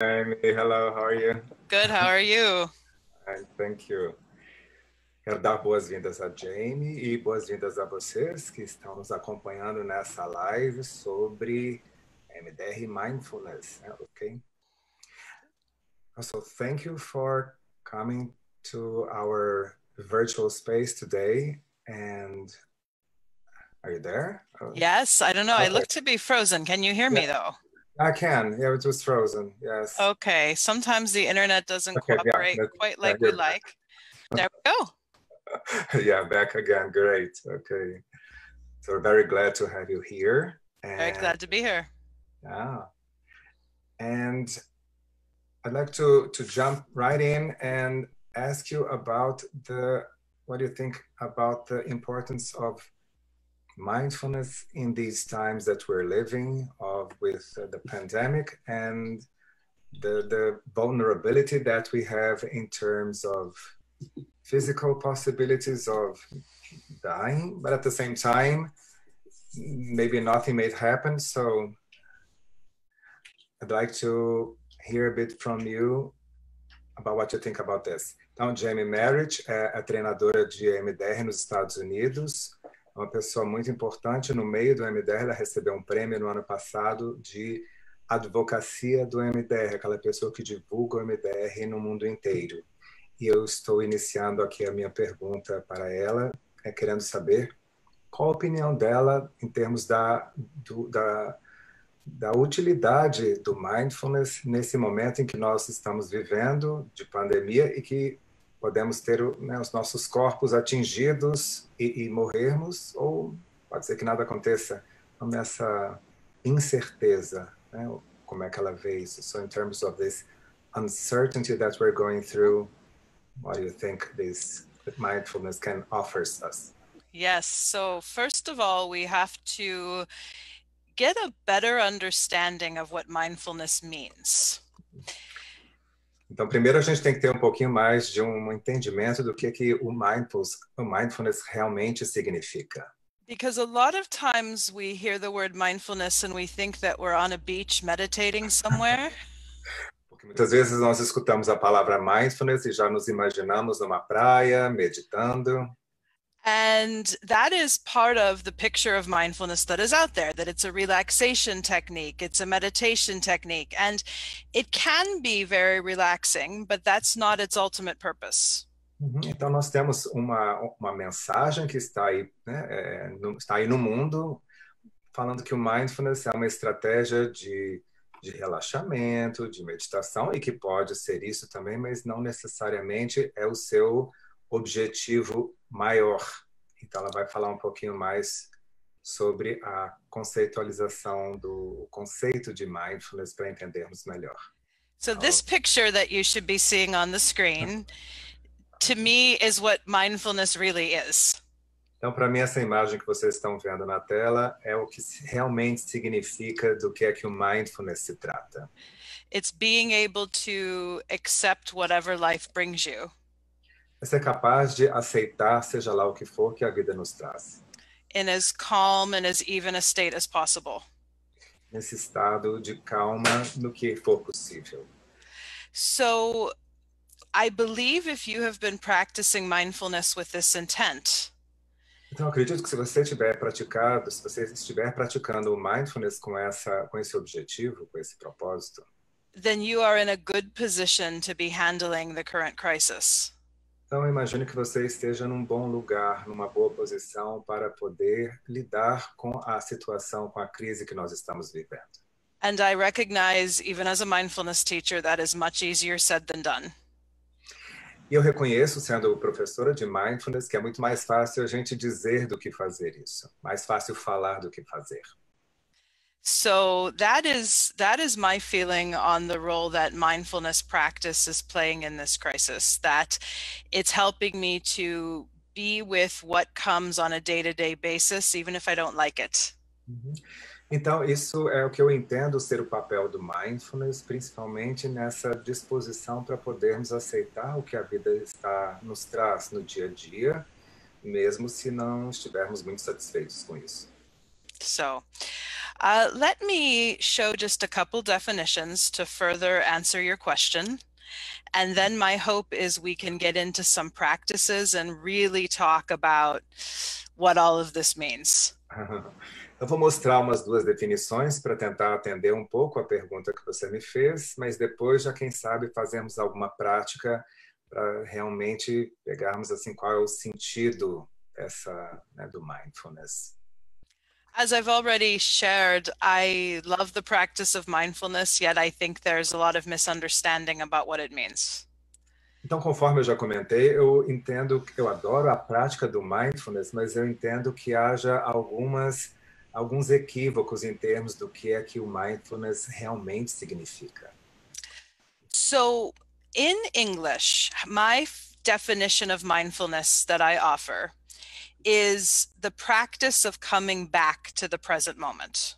Amy, hello, how are you? Good, how are you? Thank you. Quero dar boas-vindas a Jamie e boas-vindas a vocês que estão nos acompanhando nessa live sobre MDR Mindfulness, okay? Also, thank you for coming to our virtual space today. And are you there? Yes, I don't know. Okay. I look to be frozen. Can you hear me though? I can. Yeah, it was frozen. Yes. Okay. Sometimes the internet doesn't Okay, cooperate quite like we you're like. There we go. Yeah, back again. Great. Okay. So we're very glad to have you here. Very glad to be here. Yeah. And I'd like to jump right in and ask you about what do you think about the importance of mindfulness in these times that we're living with the pandemic and the vulnerability that we have in terms of physical possibilities of dying, but at the same time, maybe nothing may happen. So I'd like to hear a bit from you about what you think about this. Então, Jamie Merritt é a treinadora de MDR nos Estados Unidos, é uma pessoa muito importante no meio do MDR. Ela recebeu um prêmio no ano passado de advocacia do MDR, aquela pessoa que divulga o MDR no mundo inteiro. E eu estou iniciando aqui a minha pergunta para ela, querendo saber qual a opinião dela em termos da utilidade do mindfulness nesse momento em que nós estamos vivendo de pandemia e que podemos ter os nossos corpos atingidos e morrermos, ou pode ser que nada aconteça. Então, nessa incerteza, como é que ela vê isso? So in terms of this uncertainty that we're going through, what do you think this mindfulness can offer us? Yes. So first of all, we have to get a better understanding of what mindfulness means. Então, primeiro a gente tem que ter um pouquinho mais de um entendimento do que o mindfulness realmente significa. Because a lot of times we hear the word mindfulness and we think that we're on a beach meditating somewhere. Porque muitas vezes nós escutamos a palavra mindfulness e já nos imaginamos numa praia, meditando. And that is part of the picture of mindfulness that is out there, that it's a relaxation technique, it's a meditation technique, and it can be very relaxing, but that's not its ultimate purpose. Então nós temos uma mensagem que está aí, está aí no mundo, falando que o mindfulness é uma estratégia de relaxamento, de meditação, e que pode ser isso também, mas não necessariamente é o seu objetivo maior. Então ela vai falar um pouquinho mais sobre a conceitualização do conceito de mindfulness para entendermos melhor. So this picture that you should be seeing on the screen, to me, is what mindfulness really is. Então, para mim, essa imagem que vocês estão vendo na tela é o que realmente significa do que é que o mindfulness se trata. It's being able to accept whatever life brings you. É ser capaz de aceitar, seja lá o que for que a vida nos traz. In as calm and as even a state as possible. Nesse estado de calma no que for possível. So, I believe if you have been practicing mindfulness with this intent, então, acredito que se você estiver praticando o mindfulness com esse objetivo, com esse propósito, then you are in a good position to be handling the current crisis. Então, eu imagino que você esteja num bom lugar, numa boa posição para poder lidar com a situação, com a crise que nós estamos vivendo. And I recognize, even as a mindfulness teacher, that is much easier said than done. E eu reconheço, sendo professora de mindfulness, que é muito mais fácil a gente dizer do que fazer isso. Mais fácil falar do que fazer. So that is my feeling on the role that mindfulness practice is playing in this crisis, that it's helping me to be with what comes on a day-to-day basis, even if I don't like it. Então, isso é o que eu entendo ser o papel do mindfulness, principalmente nessa disposição para podermos aceitar o que a vida nos traz no dia a dia, mesmo se não estivermos muito satisfeitos com isso. So, Let me show just a couple definitions to further answer your question. And then my hope is we can get into some practices and really talk about what all of this means. Eu vou mostrar umas duas definições para tentar atender um pouco a pergunta que você me fez, mas depois já, quem sabe, fazermos alguma prática para realmente pegarmos assim qual é o sentido do mindfulness. As I've already shared, I love the practice of mindfulness, yet I think there's a lot of misunderstanding about what it means. Então, conforme eu já comentei, eu adoro a prática do mindfulness, mas eu entendo que haja alguns equívocos em termos do que é que o mindfulness realmente significa. So, in English, my definition of mindfulness that I offer is the practice of coming back to the present moment.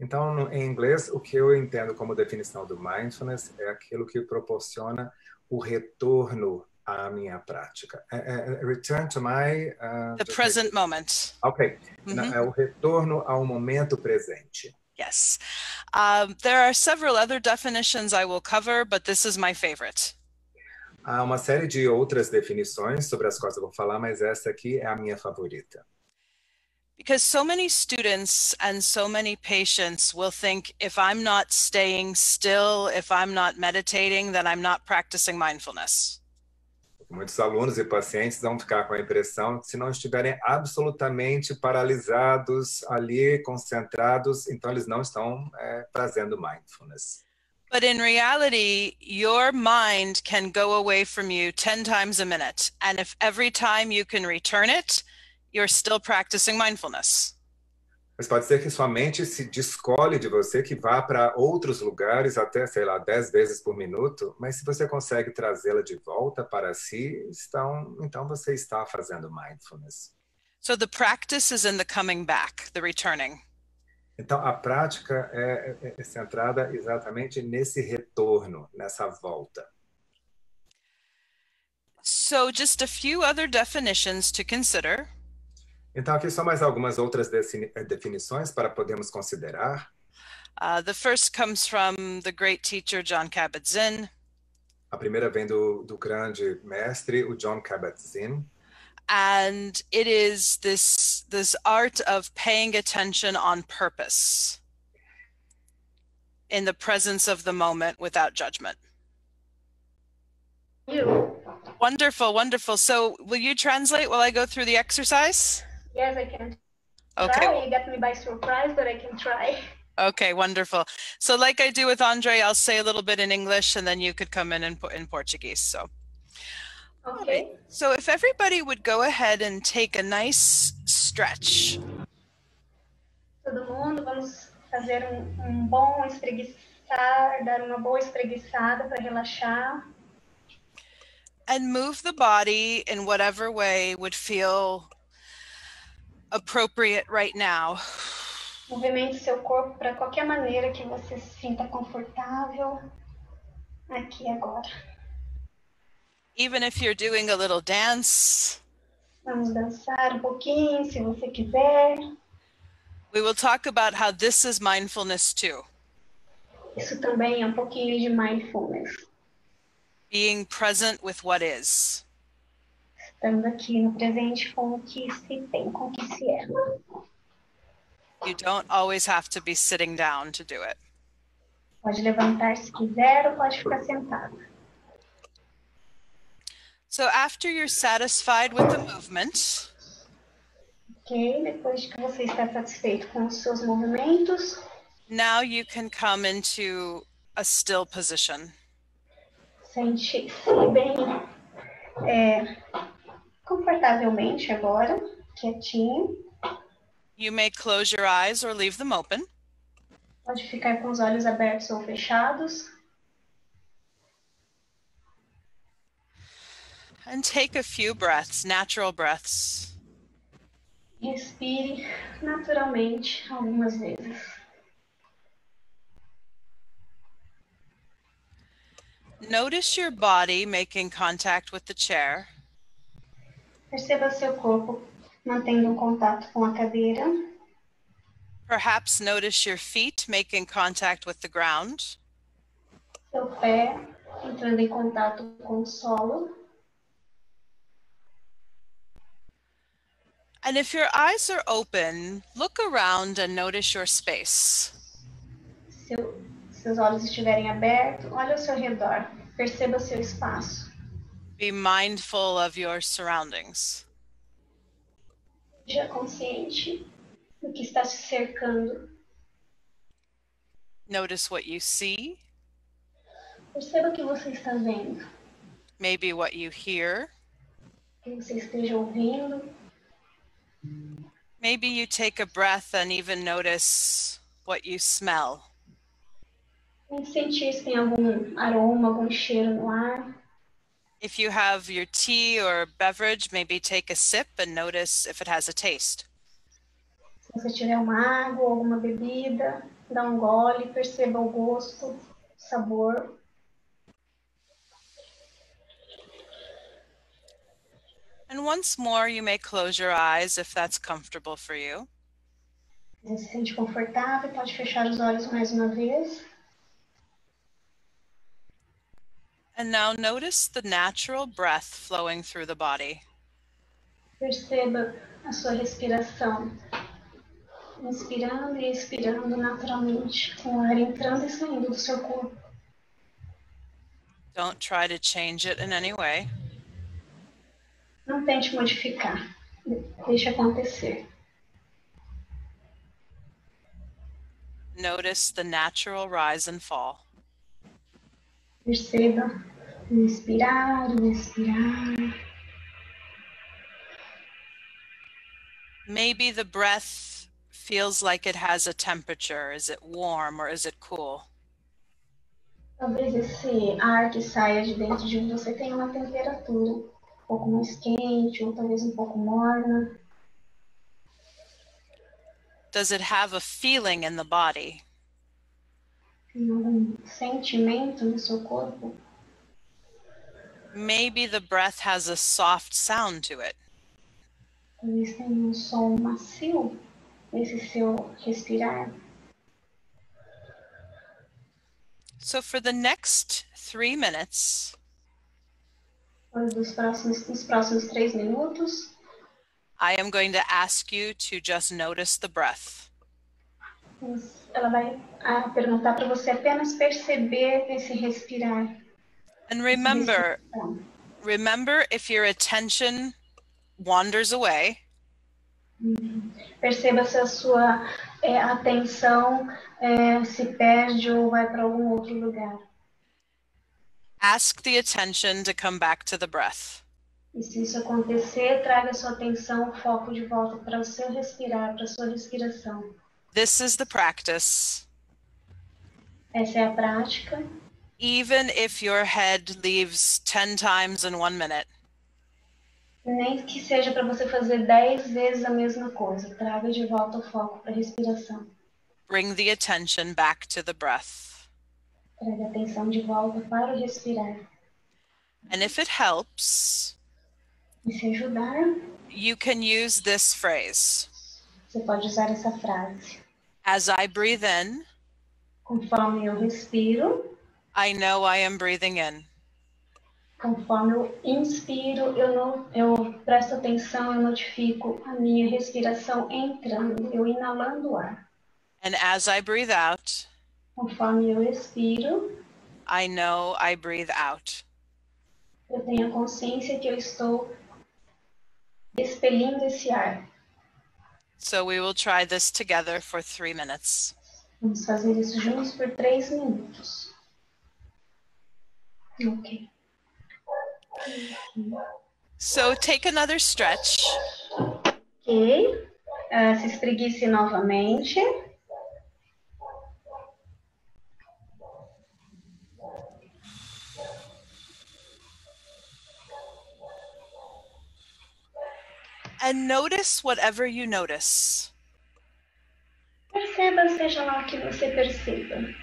Então, em inglês, o que eu entendo como definição do mindfulness é aquilo que proporciona o retorno à minha prática. Return to my... the present moment. Ok. É o retorno ao momento presente. Yes. There are several other definitions I will cover, but this is my favorite. Há uma série de outras definições sobre as quais eu vou falar, mas essa aqui é a minha favorita. Because so many students and so many patients will think if I'm not staying still, if I'm not meditating, then I'm not practicing mindfulness. Muitos alunos e pacientes vão ficar com a impressão que se não estiverem absolutamente paralisados ali, concentrados, então eles não estão fazendo mindfulness. But in reality, your mind can go away from you 10 times a minute. And if every time you can return it, you're still practicing mindfulness. Mas pode ser que sua mente se descole de você, que vá para outros lugares até, sei lá, 10 vezes por minuto, mas se você consegue trazê-la de volta para si, então você está fazendo mindfulness. So the practice is in the coming back, the returning. Então, a prática é centrada exatamente nesse retorno, nessa volta. So just a few other definitions to consider. Então, aqui só mais algumas outras definições para podermos considerar. The first comes from the great teacher Jon Kabat-Zinn. A primeira vem do grande mestre, o Jon Kabat-Zinn. And it is this art of paying attention on purpose in the presence of the moment without judgment. Wonderful, wonderful. So will you translate while I go through the exercise? Yes, I can. Okay. Try. You got me by surprise, but I can try. Okay, wonderful. So like I do with Andre, I'll say a little bit in English and then you could come in Portuguese. So. Okay. So if everybody would go ahead and take a nice stretch. Todo mundo, vamos fazer bom espreguiçar, dar uma boa espreguiçada para relaxar. And move the body in whatever way would feel appropriate right now. Movimente seu corpo para qualquer maneira que você se sinta confortável aqui agora. Even if you're doing a little dance. Vamos dançar pouquinho, se você quiser. We will talk about how this is mindfulness too. Isso também é pouquinho de mindfulness. Being present with what is. Estando aqui no presente com o que se tem, com o que se é. You don't always have to be sitting down to do it. Pode levantar se quiser ou pode ficar sentado. So after you're satisfied with the movement, Ok, depois que você está satisfeito com os seus movimentos, now you can come into a still position. sente-se bem confortavelmente agora, quietinho. You may close your eyes or leave them open. Pode ficar com os olhos abertos ou fechados. And take a few breaths, natural breaths. Respire naturalmente algumas vezes. Notice your body making contact with the chair. Perceba seu corpo mantendo um contato com a cadeira. Perhaps notice your feet making contact with the ground. Seu pé entrando em contato com o solo. And if your eyes are open, look around and notice your space. Se seus olhos estiverem abertos, olhe ao seu redor. Perceba seu espaço. Be mindful of your surroundings. Seja consciente do que está te cercando. Notice what you see, Perceba o que você está vendo. maybe what you hear. O que você esteja ouvindo. Maybe you take a breath and even notice what you smell. Tente sentir se tem algum aroma, algum cheiro no ar. If you have your tea or beverage, maybe take a sip and notice if it has a taste. Se você tiver uma água ou alguma bebida, dá um gole, perceba o gosto, o sabor. And once more, you may close your eyes if that's comfortable for you. Se você se sente confortável, pode fechar os olhos mais uma vez. And now notice the natural breath flowing through the body. Perceba a sua respiração. Inspirando e expirando naturalmente, com o ar entrando e saindo do seu corpo. Don't try to change it in any way. Não tente modificar. Deixe acontecer. Notice the natural rise and fall. Perceba o inspirar, o expirar. Maybe the breath feels like it has a temperature. Is it warm or is it cool? Talvez esse ar que saia de dentro de você tenha uma temperatura um pouco mais quente ou talvez um pouco morna. Does it have a feeling in the body? Tem algum sentimento no seu corpo? Maybe the breath has a soft sound to it. Talvez tenha um som macio nesse seu respirar. So for the next 3 minutes, Nos próximos 3 minutos, I am going to ask you to just notice the breath. ela vai perguntar para você apenas perceber esse respirar. And remember if your attention wanders away, Perceba se a sua atenção se perde ou vai para algum outro lugar. ask the attention to come back to the breath. E se isso acontecer, traga sua atenção, o foco de volta para o seu respirar, para a sua respiração. This is the practice. Essa é a prática. Even if your head leaves 10 times in 1 minute, Nem que seja para você fazer 10 vezes a mesma coisa. Traga de volta o foco para a respiração. bring the attention back to the breath. Traga a atenção de volta para o respirar. And if it helps, E se ajudar, you can use this phrase. você pode usar essa frase. As I breathe in, Conforme eu respiro, I know I am breathing in. conforme eu inspiro, eu presto atenção, eu notifico a minha respiração entrando, eu inalando o ar. And as I breathe out, Conforme eu expiro, I know I breathe out. eu tenho a consciência que eu estou expelindo esse ar. So we will try this together for 3 minutes. Vamos fazer isso juntos por 3 minutos. Ok. So take another stretch. Ok. Se espreguice novamente. And notice whatever you notice. Perceba, seja lá o que você perceba.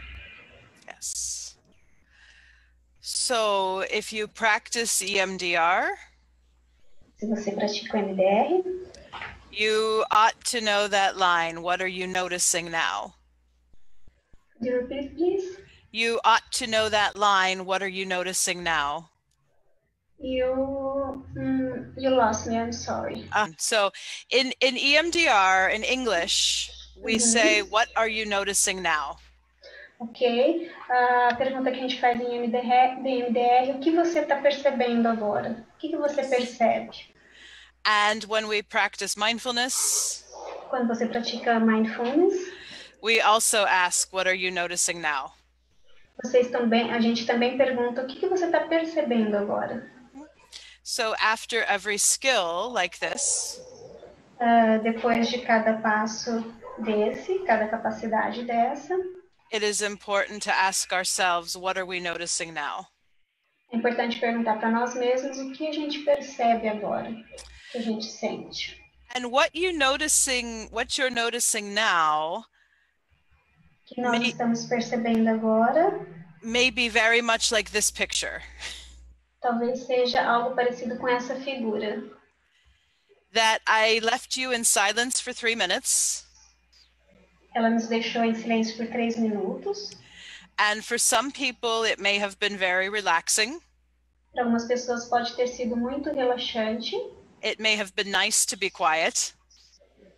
Yes. So if you practice EMDR, Se você pratica o MDR, You ought to know that line. What are you noticing now? Could you repeat, please? You ought to know that line. What are you noticing now? You lost me. I'm sorry. So in EMDR, in English, we say, what are you noticing now? Ok. A pergunta que a gente faz em EMDR, o que você está percebendo agora? O que você percebe? And when we practice mindfulness, Quando você pratica mindfulness, we also ask, what are you noticing now? a gente também pergunta o que você está percebendo agora. So after every skill like this, depois de cada passo desse, cada capacidade dessa, it is important to ask ourselves, what are we noticing now? é importante perguntar para nós mesmos o que a gente percebe agora, o que a gente sente. And what you're noticing now, Que nós estamos percebendo agora, may be very much like this picture. Talvez seja algo parecido com essa figura. That I left you in silence for 3 minutes. Ela nos deixou em silêncio por 3 minutos. And for some people, it may have been very relaxing. Para algumas pessoas pode ter sido muito relaxante. It may have been nice to be quiet.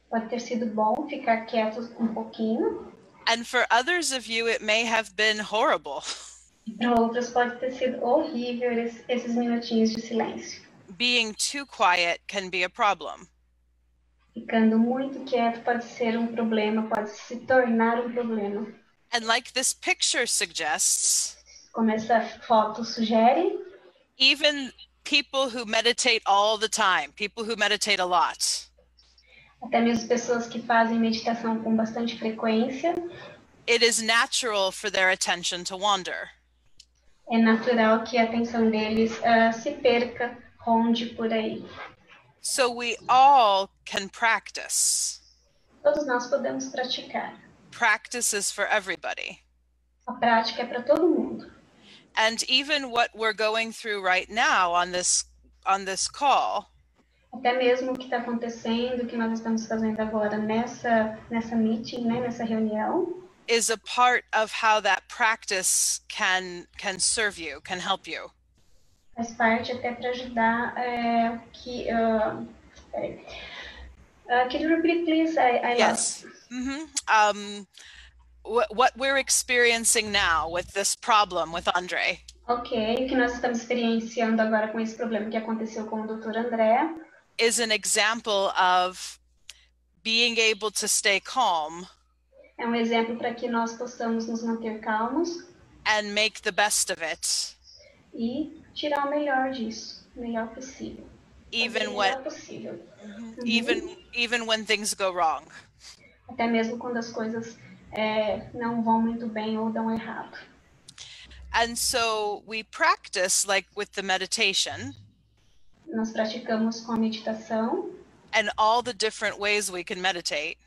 Pode ter sido bom ficar quieto um pouquinho. And for others of you, it may have been horrible. Para outros pode ter sido horrível esses minutinhos de silêncio. Being too quiet can be a problem. Ficando muito quieto pode ser um problema, pode se tornar um problema. And like this picture suggests, como essa foto sugere, even people who meditate all the time, people who meditate a lot, até mesmo pessoas que fazem meditação com bastante frequência, it is natural for their attention to wander. É natural que a atenção deles se perca, ronde por aí. So we all can practice. Todos nós podemos praticar. Practice is for everybody. A prática é para todo mundo. And even what we're going through right now on this call, até mesmo o que está acontecendo, o que nós estamos fazendo agora nessa meeting, né, nessa reunião, is a part of how that practice can serve you, can help you. Faz parte até para ajudar could you repeat, please? I yes. What we're experiencing now with this problem with André. Ok, o que nós estamos experienciando agora com esse problema que aconteceu com o Dr. André is an example of being able to stay calm. É um exemplo para que nós possamos nos manter calmos and make the best of it. E tirar o melhor disso, o melhor possível. Even when even when things go wrong. Até mesmo quando as coisas não vão muito bem ou dão errado. And so we practice like with the meditation. Nós praticamos com a meditação. And all the different ways we can meditate.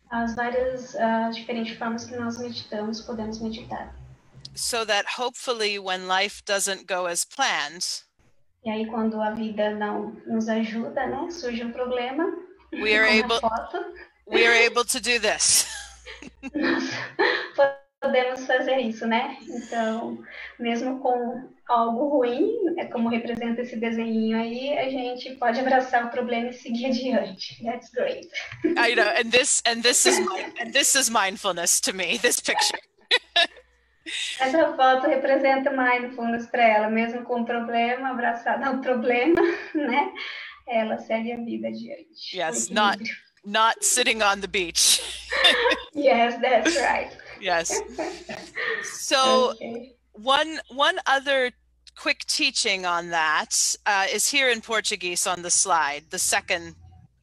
As várias diferentes formas que nós meditamos, podemos meditar. So that hopefully when life doesn't go as planned. E aí quando a vida não nos ajuda, né, surge um problema. We are able to do this. Nós podemos fazer isso, né? Então, mesmo com algo ruim, como representa esse desenho aí, a gente pode abraçar o problema e seguir adiante. That's great. I know, and this is mindfulness to me, this picture. Essa foto representa mindfulness para ela, mesmo com o problema, abraçada ao problema, né? Ela segue a vida adiante. Yes, not sitting on the beach. Yes, that's right. Yes. So okay. One other quick teaching on that is here in Portuguese on the slide, the second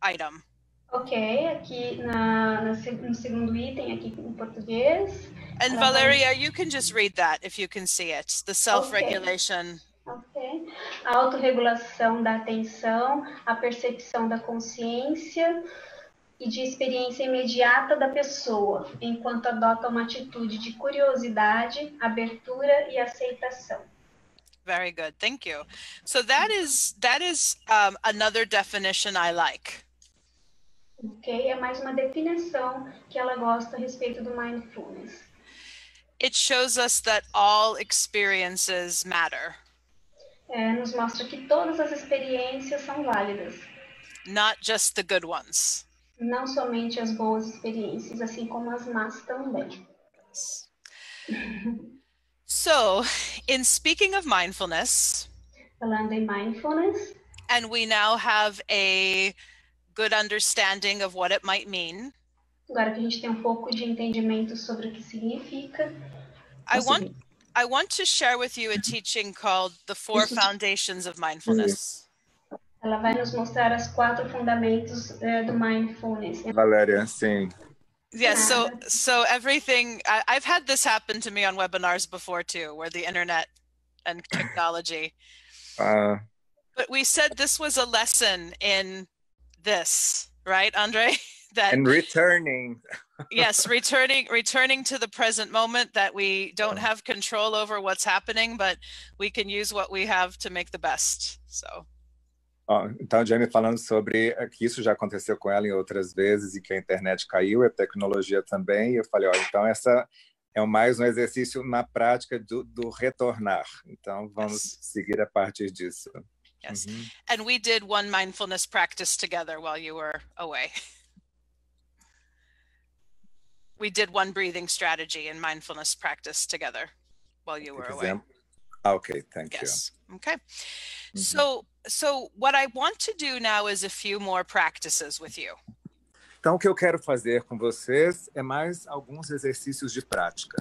item. Ok, aqui no segundo item, aqui em português. And Valeria, you can just read that if you can see it. The self-regulation. Ok. A autorregulação da atenção, a percepção da consciência e de experiência imediata da pessoa, enquanto adota uma atitude de curiosidade, abertura e aceitação. Very good, thank you. So that is another definition I like. Ok? É mais uma definição que ela gosta a respeito do mindfulness. It shows us that all experiences matter, Nos mostra que todas as experiências são válidas, not just the good ones. não somente as boas experiências, assim como as más também. So, in speaking of mindfulness, Falando em mindfulness, and we now have a good understanding of what it might mean, agora que a gente tem um pouco de entendimento sobre o que significa, I want to share with you a teaching called The Four Foundations of Mindfulness. ela vai nos mostrar os 4 fundamentos do mindfulness. Valéria, sim. Yes, so everything, I've had this happen to me on webinars before too, where the internet and technology. But we said this was a lesson in this, right, Andre? That And returning. yes, returning to the present moment, that we don't have control over what's happening, but we can use what we have to make the best. So. Então, a Jamie falando sobre que isso já aconteceu com ela em outras vezes e que a internet caiu, a tecnologia também. E eu falei, essa é mais um exercício na prática do retornar. Então, vamos seguir a partir disso. Yes, and we did one mindfulness practice together while you were away. We did one breathing strategy and mindfulness practice together while you were away. Okay, thank you. Okay. So what I want to do now is a few more practices with you. Então, o que eu quero fazer com vocês é mais alguns exercícios de prática.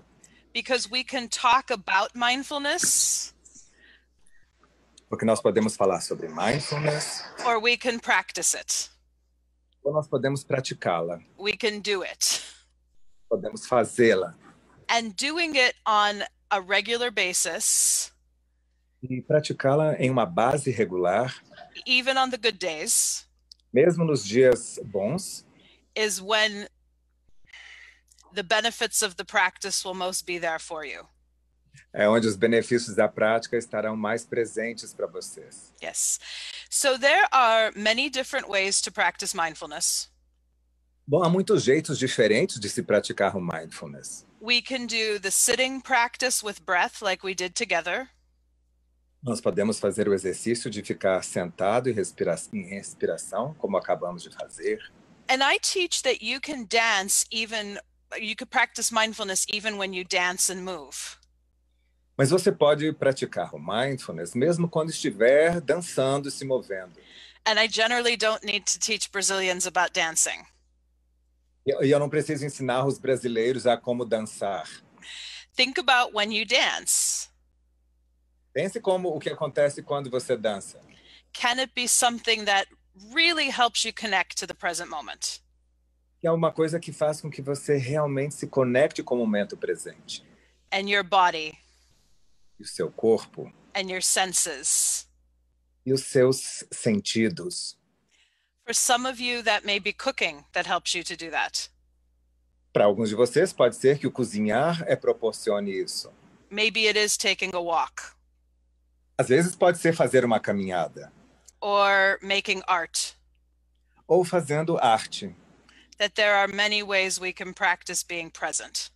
Because we can talk about mindfulness. Porque nós podemos falar sobre mindfulness. Or we can practice it. Ou nós podemos praticá-la. We can do it. Podemos fazê-la. And doing it on a regular basis. E praticá-la em uma base regular. Even on the good days. Mesmo nos dias bons. Is when the benefits of the practice will most be there for you. É onde os benefícios da prática estarão mais presentes para vocês. Yes. So there are many different ways to practice mindfulness. Bom, há muitos jeitos diferentes de se praticar o mindfulness. We can do the sitting practice with breath like we did together. Nós podemos fazer o exercício de ficar sentado em respiração, como acabamos de fazer. And I teach that you can dance even, you could practice mindfulness even when you dance and move. Mas você pode praticar o mindfulness mesmo quando estiver dançando e se movendo. And I generally don't need to teach Brazilians about dancing. E eu não preciso ensinar os brasileiros a como dançar. Think about when you dance. Pense como o que acontece quando você dança. Can it be something that really helps you connect to the present moment? Que é uma coisa que faz com que você realmente se conecte com o momento presente. And your body. E o seu corpo. And your senses. E os seus sentidos. For some of you, that may be cooking that helps you to do that. Para alguns de vocês, pode ser que o cozinhar proporcione isso. Maybe it is taking a walk. Às vezes pode ser fazer uma caminhada. Or making art. Ou fazendo arte. That there are many ways we can practice being present.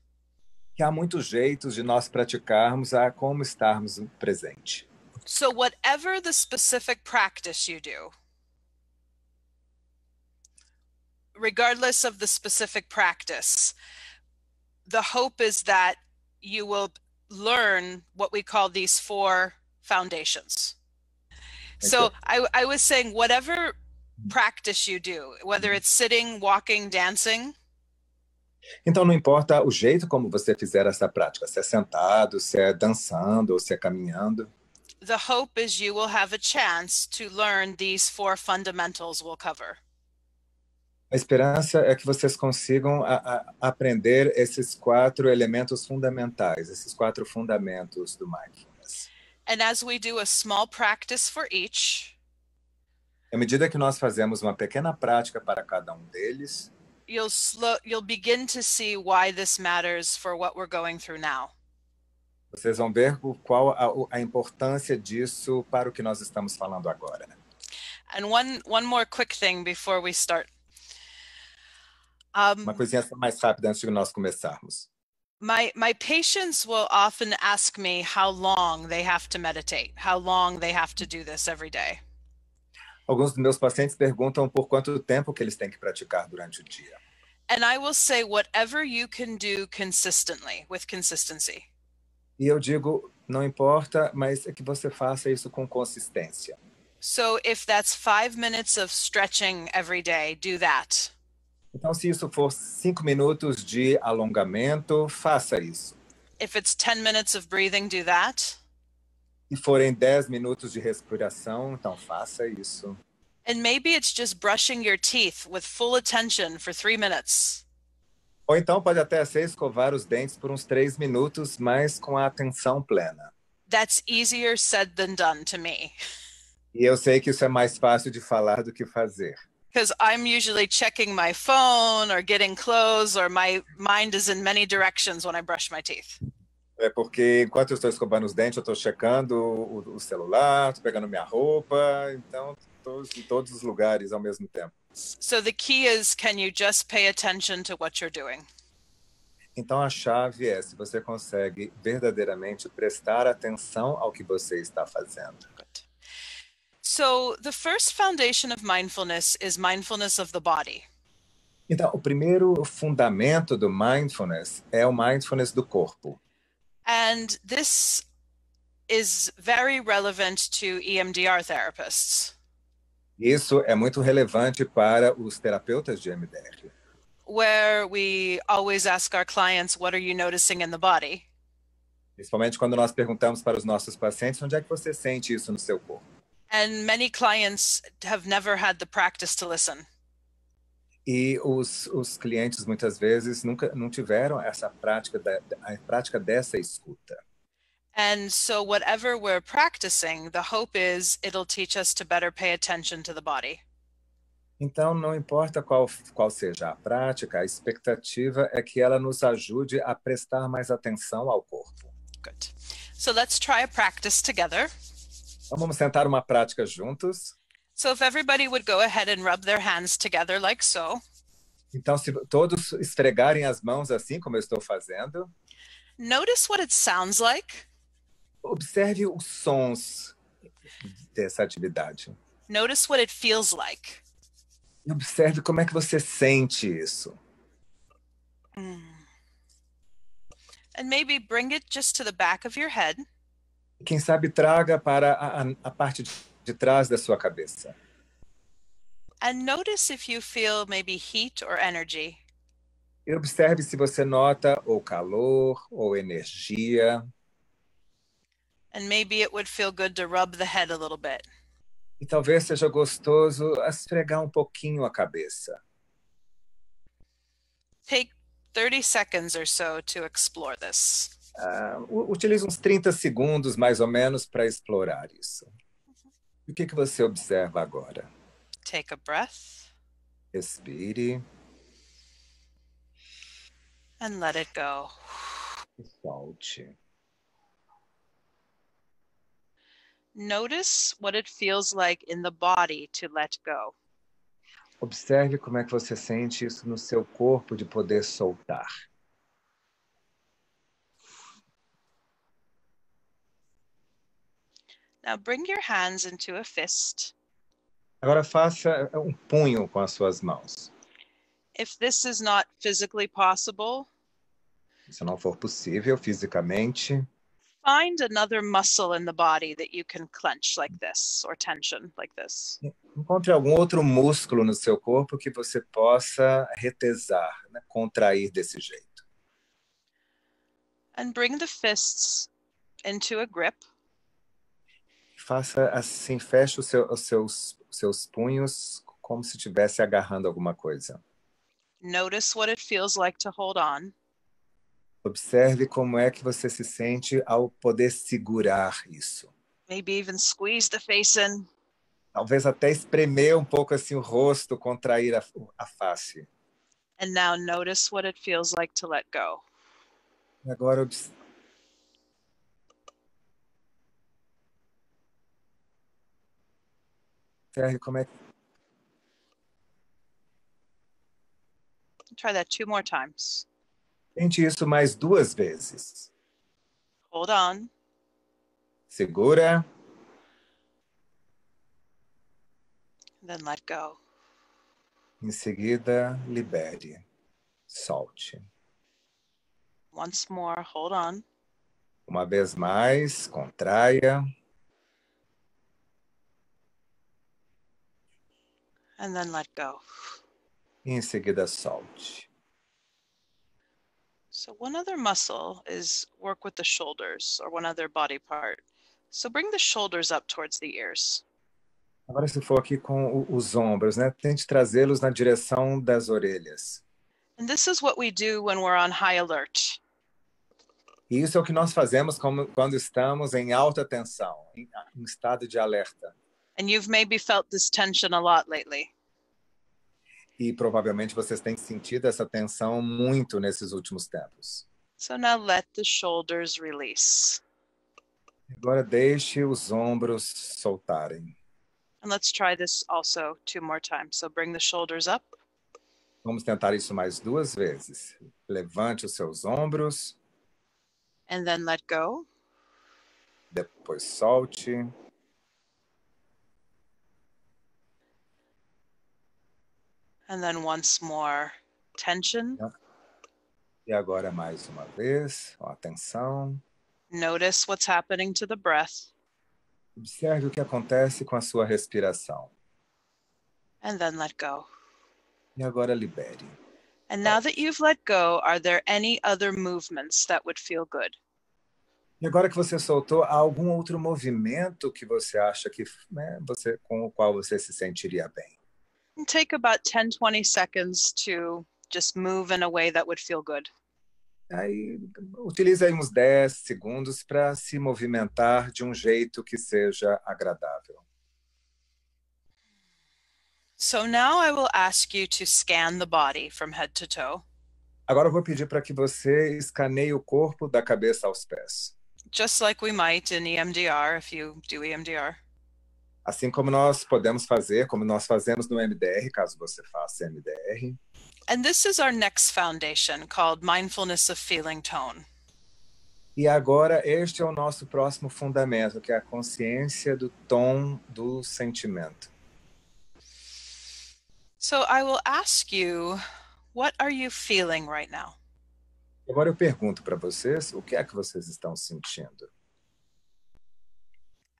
Que há muitos jeitos de nós praticarmos a como estarmos presente. So whatever the specific practice you do, regardless of the specific practice, the hope is that you will learn what we call these 4 foundations. So I was saying, whatever practice you do, whether it's sitting, walking, dancing. Então não importa o jeito como você fizer essa prática, se é sentado, se é dançando ou se é caminhando. The hope is you will have a chance to learn these 4 fundamentals we'll cover. A esperança é que vocês consigam aprender esses 4 elementos fundamentais, esses 4 fundamentos do mindfulness. And as we do a small practice for each, à medida que nós fazemos uma pequena prática para cada um deles, you'll begin to see why this matters for what we're going through now. Vocês vão ver qual a importância disso para o que nós estamos falando agora. And one more quick thing before we start. Uma coisinha só mais rápida antes de nós começarmos. My patients will often ask me how long they have to meditate, how long they have to do this every day. Alguns dos meus pacientes perguntam por quanto tempo que eles têm que praticar durante o dia. And I will say whatever you can do consistently, with consistency. E eu digo, não importa, mas é que você faça isso com consistência. So if that's 5 minutes of stretching every day, do that. Então, se isso for 5 minutos de alongamento, faça isso. If it's 10 minutes of breathing, do that. Se forem 10 minutos de respiração, então faça isso. And maybe it's just brushing your teeth with full attention for 3 minutes. Ou então pode até ser escovar os dentes por uns 3 minutos, mas com a atenção plena. That's easier said than done to me. E eu sei que isso é mais fácil de falar do que fazer. Because I'm usually checking my phone or getting clothes, or my mind is in many directions when I brush my teeth. É porque enquanto eu estou escovando os dentes, eu estou checando o celular, estou pegando minha roupa, então estou em todos os lugares ao mesmo tempo. So the key is, can you just pay attention to what you're doing? Então a chave é se você consegue verdadeiramente prestar atenção ao que você está fazendo. Good. So the first foundation of mindfulness is mindfulness of the body. Então, o primeiro fundamento do mindfulness é o mindfulness do corpo. And this is very relevant to EMDR therapists, Isso é muito relevante para os terapeutas de EMDR, where we always ask our clients, what are you noticing in the body? principalmente quando nós perguntamos para os nossos pacientes onde é que você sente isso no seu corpo. And many clients have never had the practice to listen. E os clientes muitas vezes nunca não tiveram essa prática a prática dessa escuta. And so whatever we're practicing, the hope is it'll teach us to better pay attention to the body. Então, não importa qual seja a prática, a expectativa é que ela nos ajude a prestar mais atenção ao corpo. Good. So let's try a practice together. Então, vamos tentar uma prática juntos. So if everybody would go ahead and rub their hands together like so. Então, se todos esfregarem as mãos assim como eu estou fazendo, Notice what it sounds like. observe os sons dessa atividade. Notice what it feels like. E observe como é que você sente isso. And maybe bring it just to the back of your head. Quem sabe traga para a parte de trás da sua cabeça. And notice if you feel maybe heat or energy. E observe se você nota ou calor ou energia. And maybe it would feel good to rub the head a little bit. E talvez seja gostoso esfregar um pouquinho a cabeça. Take 30 seconds or so to explore this. Utilize uns 30 segundos, mais ou menos, para explorar isso. E o que você observa agora? Take a breath. Respire. And let it go. E solte. Notice what it feels like in the body to let go. Observe como é que você sente isso no seu corpo de poder soltar. Now bring your hands into a fist. Agora faça um punho com as suas mãos. If this is not physically possible, Se não for possível fisicamente, find another muscle in the body that you can clench like this, or tension like this. encontre algum outro músculo no seu corpo que você possa retesar, né? Contrair desse jeito. And bring the fists into a grip. Faça assim, feche os seus punhos como se estivesse agarrando alguma coisa. Notice what it feels like to hold on. Observe como é que você se sente ao poder segurar isso. Maybe even squeeze the face in. Talvez até espremer um pouco assim o rosto, contrair a face. And now notice what it feels like to let go. E agora observe como é que Try that 2 more times. Tente isso mais 2 vezes. Hold on. Segura. Then let go. Em seguida, libere. Solte. Once more, hold on. Uma vez mais, contraia. And then let go. E em seguida, solte. So one other muscle is work with the shoulders, or one other body part. So bring the shoulders up towards the ears. Agora, se for aqui com os ombros, né? Tente trazê-los na direção das orelhas. And this is what we do when we're on high alert. E isso é o que nós fazemos quando estamos em alta tensão, em estado de alerta. And you've maybe felt this tension a lot lately. E provavelmente vocês têm sentido essa tensão muito nesses últimos tempos. So now let the shoulders release. Agora deixe os ombros soltarem. And let's try this also 2 more times. So bring the shoulders up. Vamos tentar isso mais 2 vezes. Levante os seus ombros, And then let go. depois solte. And then once more, tension. E agora mais uma vez, ó, atenção. Notice what's happening to the breath. Observe o que acontece com a sua respiração. And then let go. E agora libere. And now that you've let go, are there any other movements that would feel good? E agora que você soltou, há algum outro movimento que você acha que, né, com o qual você se sentiria bem? And take about 10, 20 seconds to just move in a way that would feel good. Aí, utilize aí uns 10 segundos para se movimentar de um jeito que seja agradável. So now I will ask you to scan the body from head to toe, Agora eu vou pedir para que você escaneie o corpo da cabeça aos pés. just like we might in EMDR if you do EMDR. Assim como nós podemos fazer, como nós fazemos no MDR, caso você faça MDR. And this is our next foundation called Mindfulness of Feeling Tone. E agora este é o nosso próximo fundamento, que é a consciência do tom do sentimento. So I will ask you, what are you feeling right now? Agora eu pergunto para vocês, o que é que vocês estão sentindo?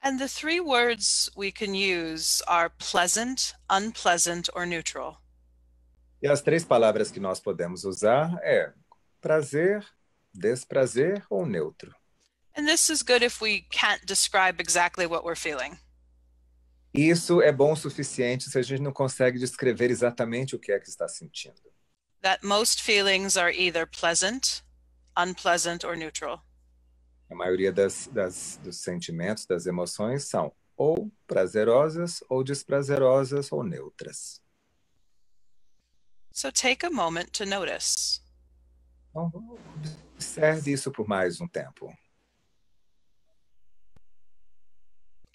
And the 3 words we can use are pleasant, unpleasant, or neutral. E as 3 palavras que nós podemos usar é prazer, desprazer ou neutro. And this is good if we can't describe exactly what we're feeling. Isso é bom o suficiente se a gente não consegue descrever exatamente o que é que está sentindo. That most feelings are either pleasant, unpleasant, or neutral. A maioria dos sentimentos, das emoções são ou prazerosas, ou desprazerosas, ou neutras. So take a moment to notice. Então, observe isso por mais um tempo.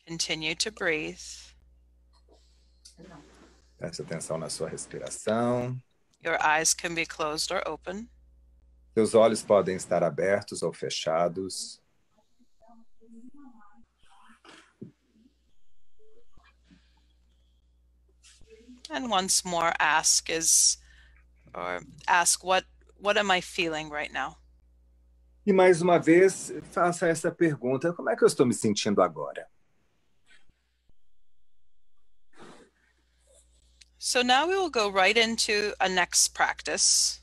Continue to breathe. Preste atenção na sua respiração. Your eyes can be closed or open. Seus olhos podem estar abertos ou fechados. And once more ask what am I feeling right now? E mais uma vez, faça essa pergunta: como é que eu estou me sentindo agora? So now we will go right into a next practice,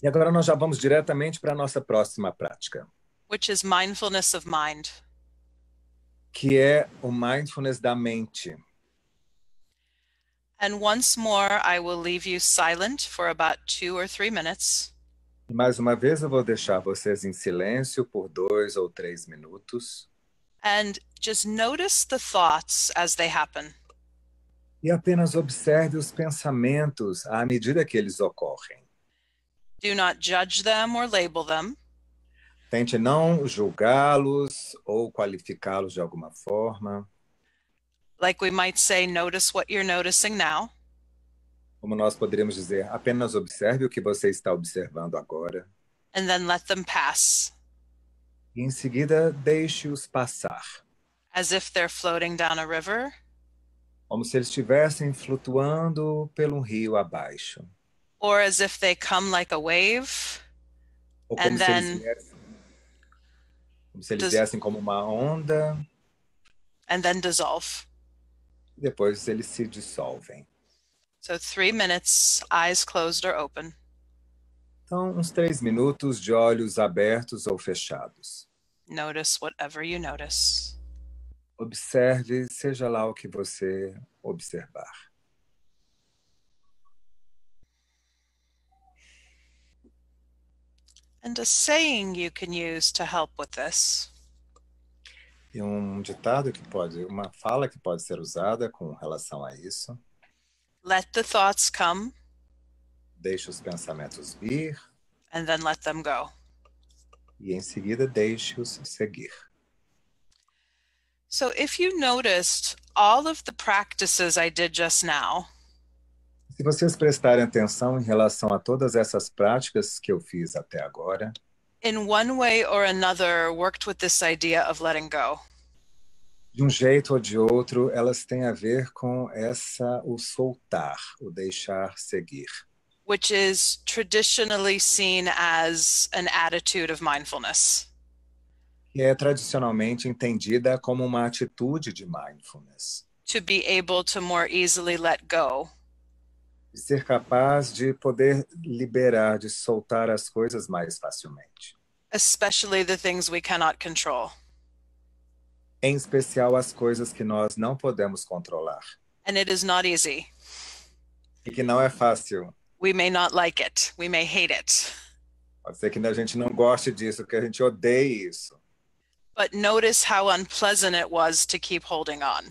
E agora nós já vamos diretamente para a nossa próxima prática, which is mindfulness of mind. que é o mindfulness da mente. And once more, I will leave you silent for about 2 or 3 minutes. E mais uma vez eu vou deixar vocês em silêncio por 2 ou 3 minutos. And just notice the thoughts as they happen. E apenas observe os pensamentos à medida que eles ocorrem. Do not judge them or label them. Tente não julgá-los ou qualificá-los de alguma forma. Like we might say, notice what you're noticing now. Como nós poderíamos dizer, apenas observe o que você está observando agora. And then let them pass, E em seguida, deixe-os passar. as if they're floating down a river, Como se eles estivessem flutuando pelo rio abaixo. or as if they come like a wave, Ou como and se eles then viessem, viessem como uma onda, and then dissolve. e depois eles se dissolvem. So 3 minutes, eyes closed or open. Então, uns 3 minutos de olhos abertos ou fechados. Notice whatever you notice. Observe, seja lá o que você observar. And a saying you can use to help with this. E ditado uma fala que pode ser usada com relação a isso. Let the thoughts come, Deixe os pensamentos vir and then let them go. e em seguida deixe-os seguir. So if you noticed all of the practices I did just now, Se vocês prestarem atenção em relação a todas essas práticas que eu fiz até agora, in one way or another, worked with this idea of letting go. de jeito ou de outro, elas têm a ver com o soltar, o deixar seguir. Which is traditionally seen as an attitude of mindfulness. Que é tradicionalmente entendida como uma atitude de mindfulness. To be able to more easily let go. De ser capaz de poder liberar, de soltar as coisas mais facilmente. Especially the things we cannot control. Em especial as coisas que nós não podemos controlar. And it is not easy. E que não é fácil. We may not like it. We may hate it. Pode ser que a gente não goste disso, que a gente odeie isso. But notice how unpleasant it was to keep holding on.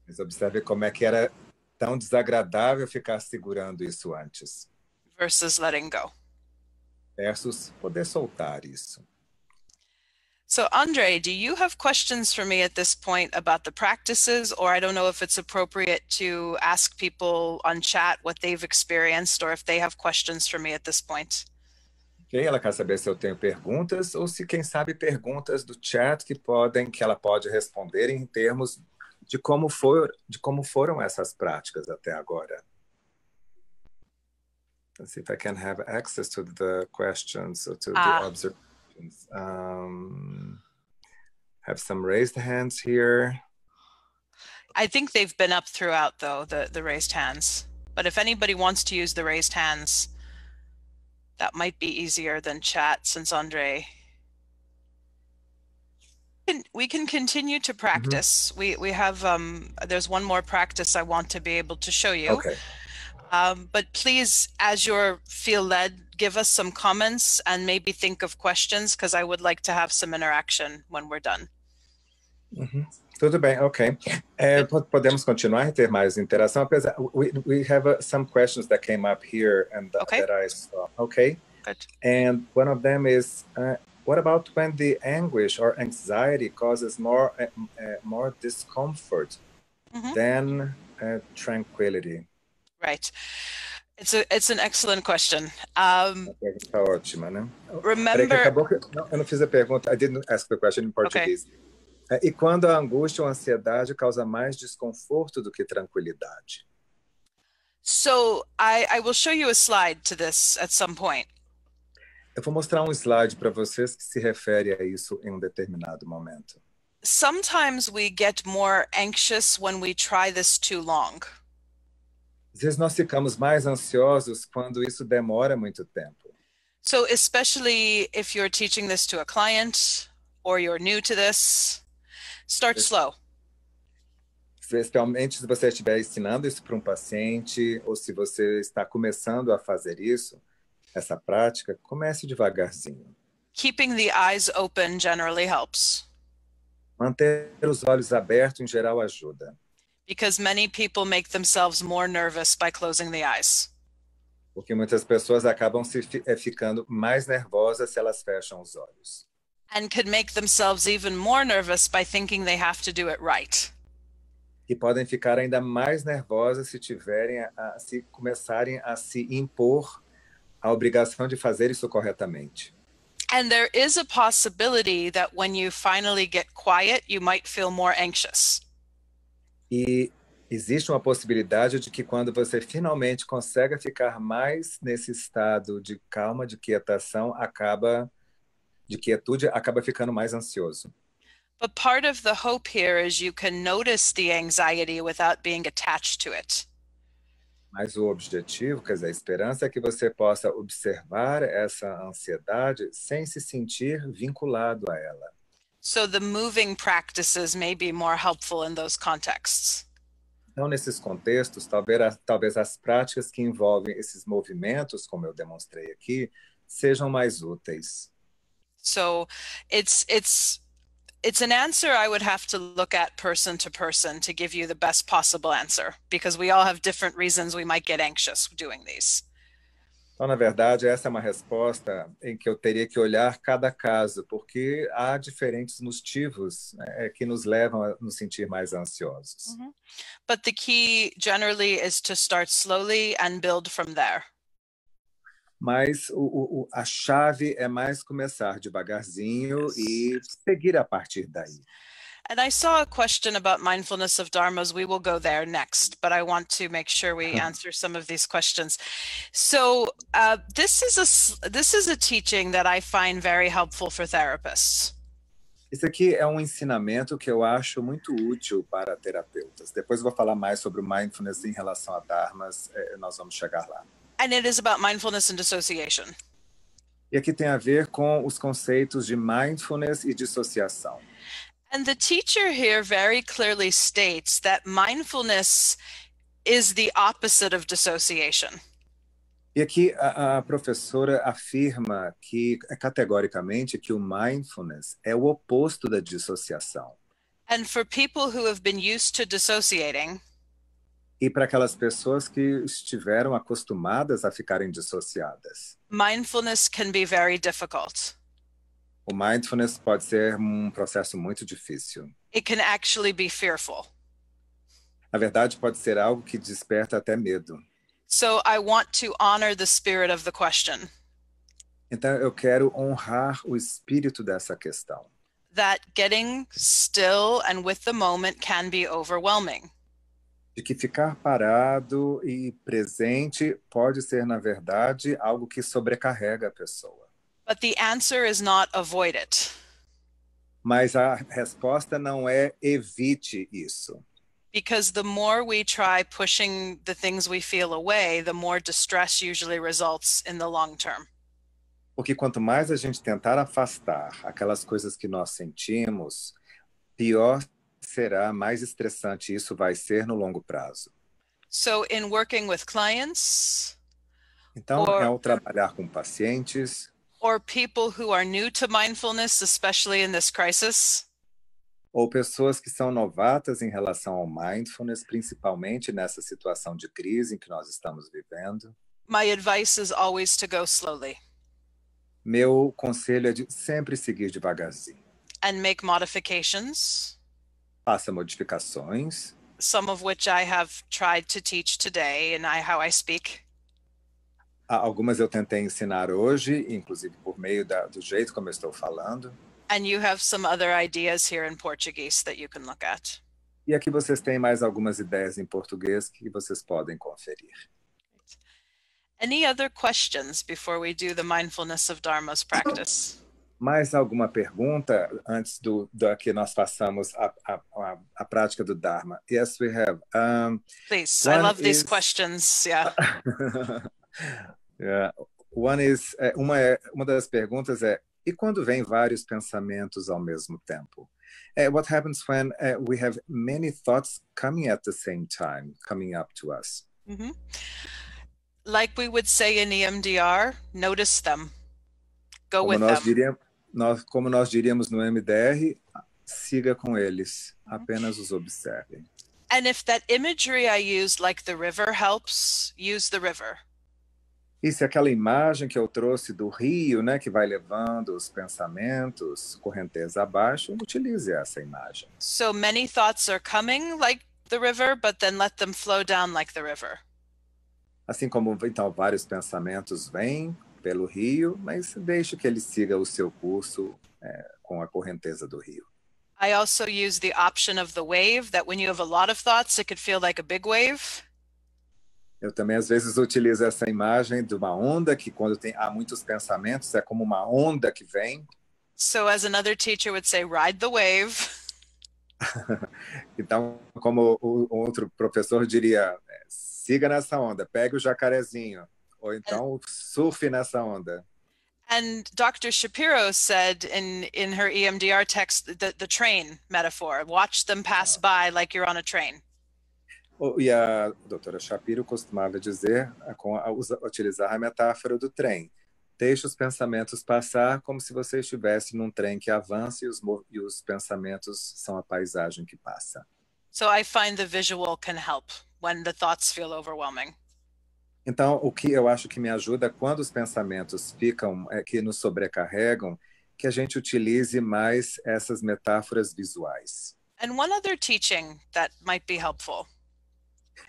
Mas observe como é que era tão desagradável ficar segurando isso antes. Versus letting go. Versus poder soltar isso. So Andre, do you have questions for me at this point about the practices, or I don't know if it's appropriate to ask people on chat what they've experienced, or if they have questions for me at this point? Ok, ela quer saber se eu tenho perguntas ou se, quem sabe, perguntas do chat que ela pode responder em termos de como foram essas práticas até agora. Let's see if I can have access to the questions or to the observations. Have some raised hands here. I think they've been up throughout, though, the raised hands. But if anybody wants to use the raised hands, that might be easier than chat, since Andre... We can continue to practice. Mm-hmm. We have, there's one more practice I want to be able to show you. Okay. But please, as you feel led, give us some comments and maybe think of questions, because I would like to have some interaction when we're done. Mm-hmm. Tudo bem, ok. Podemos continuar e ter mais interação. We have some questions that came up here and that I saw. Okay. Good. And one of them is, what about when the anguish or anxiety causes more discomfort than tranquility? Right. It's an excellent question. Pergunta ótima, né? Remember... eu não fiz a pergunta. I didn't ask the question in Portuguese. Okay. E quando a angústia ou a ansiedade causa mais desconforto do que tranquilidade? So I will show you a slide to this at some point. Eu vou mostrar slide para vocês que se refere a isso em determinado momento. Sometimes we get more anxious when we try this too long. Às vezes nós ficamos mais ansiosos quando isso demora muito tempo. So especially if you're teaching this to a client or you're new to this, start slow. Especialmente se você estiver ensinando isso para paciente ou se você está começando a fazer isso, essa prática, comece devagarzinho. Keeping the eyes open generally helps. Manter os olhos abertos em geral ajuda. Because many people make themselves more nervous by closing the eyes. Porque muitas pessoas acabam ficando mais nervosas se elas fecham os olhos. And could make themselves even more nervous by thinking they have to do it right. E podem ficar ainda mais nervosas se começarem a se impor a obrigação de fazer isso corretamente. And there is a possibility that when you finally get quiet, you might feel more anxious. E existe uma possibilidade de que quando você finalmente consegue ficar mais nesse estado de calma, de quietação, de quietude, acaba ficando mais ansioso. But part of the hope here is you can notice the anxiety without being attached to it. Mas o objetivo, quer dizer, a esperança é que você possa observar essa ansiedade sem se sentir vinculado a ela. So the moving practices may be more helpful in those contexts. Então, nesses contextos, talvez as práticas que envolvem esses movimentos, como eu demonstrei aqui, sejam mais úteis. So it's an answer I would have to look at person to give you the best possible answer, because we all have different reasons we might get anxious doing these. Então, na verdade, essa é uma resposta em que eu teria que olhar cada caso, porque há diferentes motivos, né, que nos levam a nos sentir mais ansiosos. Mm-hmm. But the key generally is to start slowly and build from there. Mas a chave é mais começar devagarzinho e seguir a partir daí. And I saw a question about mindfulness of dharmas. We will go there next, but I want to make sure we answer some of these questions. So this is a teaching that I find very helpful for therapists. Isso aqui é um ensinamento que eu acho muito útil para terapeutas. Depois eu vou falar mais sobre o mindfulness em relação a dharmas, nós vamos chegar lá. And it is about mindfulness and dissociation. E aqui tem a ver com os conceitos de mindfulness e dissociação. And the teacher here very clearly states that mindfulness is the opposite of dissociation. E aqui a professora afirma que categoricamente que o mindfulness é o oposto da dissociação. And for people who have been used to dissociating, e para aquelas pessoas que estiveram acostumadas a ficarem dissociadas, mindfulness can be very difficult. O mindfulness pode ser um processo muito difícil. It can actually be fearful. Na verdade, pode ser algo que desperta até medo. So I want to honor the spirit of the question. Então, eu quero honrar o espírito dessa questão. That getting still and with the moment can be overwhelming. De que ficar parado e presente pode ser, na verdade, algo que sobrecarrega a pessoa. But the answer is not avoid it. Mas a resposta não é evite isso. Because the more we try pushing the things we feel away, the more distress usually results in the long term. Porque quanto mais a gente tentar afastar aquelas coisas que nós sentimos, pior será, mais estressante isso vai ser no longo prazo. So in working with clients, então, ao trabalhar com pacientes, or people who are new to mindfulness, especially in this crisis, ou pessoas que são novatas em relação ao mindfulness, principalmente nessa situação de crise em que nós estamos vivendo, my advice is always to go slowly. Meu conselho é de sempre seguir devagarzinho. And make modifications. Faça modificações. Some of which I have tried to teach today and how I speak. Algumas eu tentei ensinar hoje, inclusive por meio do jeito como eu estou falando. And you have some other ideas here in Portuguese that you can look at. E aqui vocês têm mais algumas ideias em português que vocês podem conferir. Any other questions before we do the mindfulness of Dharma's practice? Mais alguma pergunta antes que nós façamos a prática do Dharma? Yes, we have. Please, I love these questions. Yeah. Yeah. Uma das perguntas é: e quando vem vários pensamentos ao mesmo tempo? What happens when we have many thoughts coming at the same time, coming up to us? Mm-hmm. Like we would say in EMDR, notice them. Go with them. Como nós diríamos no MDR, siga com eles, apenas os observe. And if that imagery I used, like the river, helps, use the river. E se aquela imagem que eu trouxe do rio, né, que vai levando os pensamentos correnteza abaixo, utilize essa imagem. So many thoughts are coming, like the river, but then let them flow down like the river. Assim como, então, vários pensamentos vêm pelo rio, mas deixe que ele siga o seu curso com a correnteza do rio. I also use the option of the wave, that when you have a lot of thoughts, it could feel like a big wave. Eu também, às vezes, utilizo essa imagem de uma onda que, quando há muitos pensamentos, é como uma onda que vem. So as another teacher would say, ride the wave. Então, como o outro professor diria, siga nessa onda, pegue o jacarezinho, ou então surfe nessa onda. And Dr. Shapiro said in her EMDR text, the train metaphor, watch them pass by like you're on a train. E a doutora Shapiro costumava dizer, utilizar a metáfora do trem. Deixe os pensamentos passar como se você estivesse num trem que avança e os pensamentos são a paisagem que passa. So I find the visual can help when the thoughts feel overwhelming. Então, o que eu acho que me ajuda quando os pensamentos ficam, que nos sobrecarregam, que a gente utilize mais essas metáforas visuais. And one other teaching that might be helpful.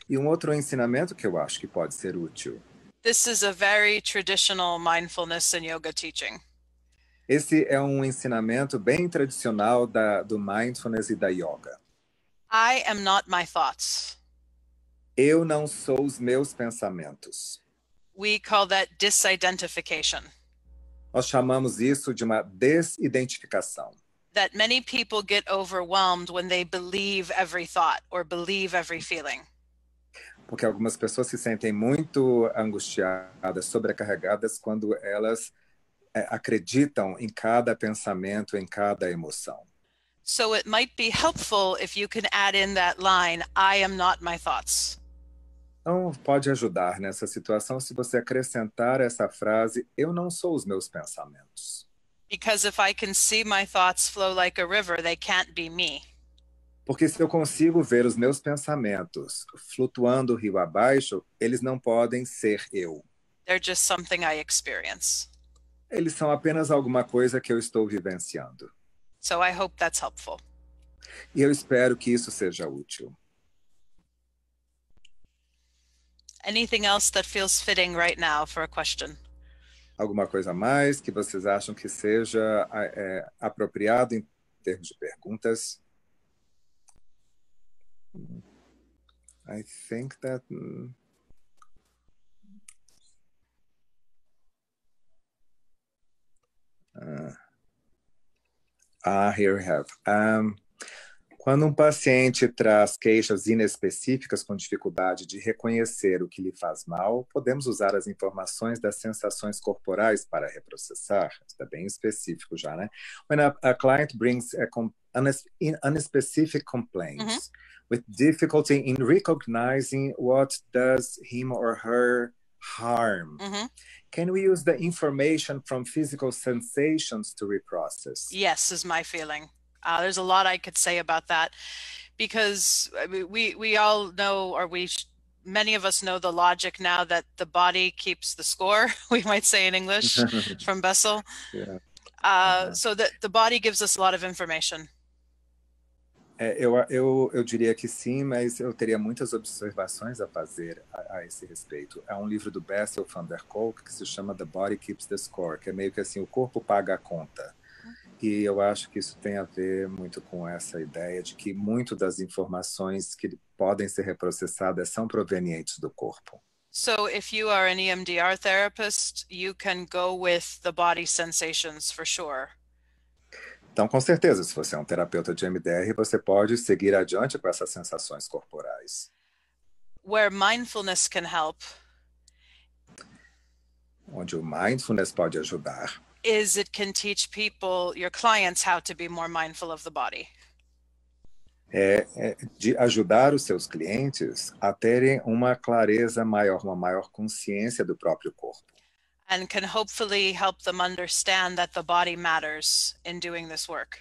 E um outro ensinamento que eu acho que pode ser útil. This is a very traditional mindfulness and yoga teaching. Esse é um ensinamento bem tradicional do mindfulness e da yoga. I am not my thoughts. Eu não sou os meus pensamentos. We call that disidentification. Nós chamamos isso de uma desidentificação. That many people get overwhelmed when they believe every thought or believe every feeling. Porque algumas pessoas se sentem muito angustiadas, sobrecarregadas, quando elas acreditam em cada pensamento, em cada emoção. So it might be helpful if you can add in that line, I am not my thoughts. Então, pode ajudar nessa situação se você acrescentar essa frase, eu não sou os meus pensamentos. Because if I can see my thoughts flow like a river, they can't be me. Porque se eu consigo ver os meus pensamentos flutuando rio abaixo, eles não podem ser eu. They're just something I experience. Eles são apenas alguma coisa que eu estou vivenciando. So I hope that's helpful. E eu espero que isso seja útil. Anything else that feels fitting right now for a question? Alguma coisa a mais que vocês acham que seja apropriado em termos de perguntas? I think that... here we have. Quando um paciente traz queixas inespecíficas com dificuldade de reconhecer o que lhe faz mal, podemos usar as informações das sensações corporais para reprocessar? Está bem específico já, né? When a client brings unspecific complaints with difficulty in recognizing what does him or her harm, can we use the information from physical sensations to reprocess? Yes, is my feeling. There's a lot I could say about that, because we all know, or many of us know the logic now that the body keeps the score, we might say in English, from Bessel. Yeah. So that the body gives us a lot of information. Eu diria que sim, mas eu teria muitas observações a fazer a esse respeito. Há um livro do Bessel van der Kolk que se chama The Body Keeps the Score, que é meio que assim, o corpo paga a conta. E eu acho que isso tem a ver muito com essa ideia de que muito das informações que podem ser reprocessadas são provenientes do corpo. So if you are an EMDR therapist, you can go with the body sensations for sure. Então, com certeza, se você é um terapeuta de EMDR, você pode seguir adiante com essas sensações corporais. Where mindfulness can help, onde o mindfulness pode ajudar, is it can teach people, your clients, how to be more mindful of the body. De ajudar os seus clientes a terem uma clareza maior, uma maior consciência do próprio corpo. And can hopefully help them understand that the body matters in doing this work.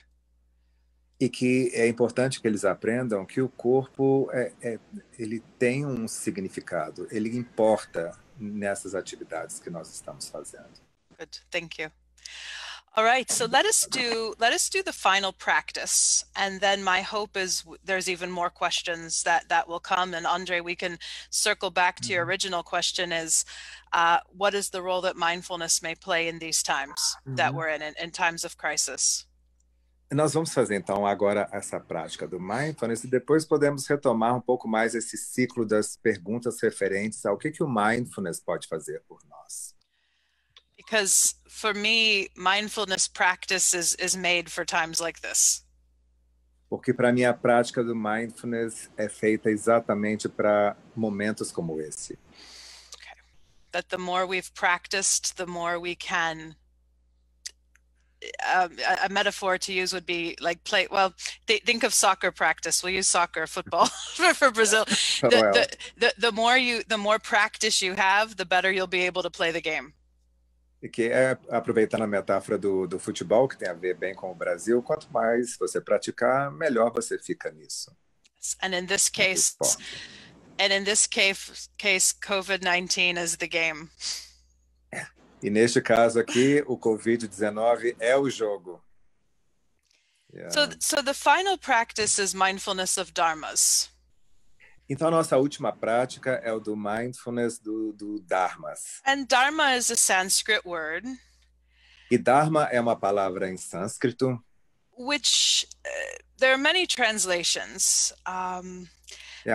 E que é importante que eles aprendam que o corpo ele tem um significado, ele importa nessas atividades que nós estamos fazendo. Good, thank you. All right, so let us do the final practice, and then my hope is there's even more questions that will come. And Andre, we can circle back to your original question: is what is the role that mindfulness may play in these times that we're in times of crisis? Nós vamos fazer então agora essa prática do mindfulness e depois podemos retomar um pouco mais esse ciclo das perguntas referentes ao que o mindfulness pode fazer por nós. Because for me, mindfulness practice is made for times like this. Porque para mim a prática do mindfulness é feita exatamente para momentos como esse. Okay. That the more we've practiced, the more we can. A metaphor to use would be like play. Well, think of soccer practice. We'll use soccer, football for Brazil. The more practice you have, the better you'll be able to play the game. E que é, aproveitando a metáfora do futebol, que tem a ver bem com o Brasil, quanto mais você praticar, melhor você fica nisso. And in this case, COVID-19 is the game. E neste caso aqui, o COVID-19 é o jogo. Yeah. So the final practice is mindfulness of dharmas. Então, a nossa última prática é o do mindfulness do dharmas. And dharma is a Sanskrit word. E dharma é uma palavra em sânscrito. Which there are many translations. Há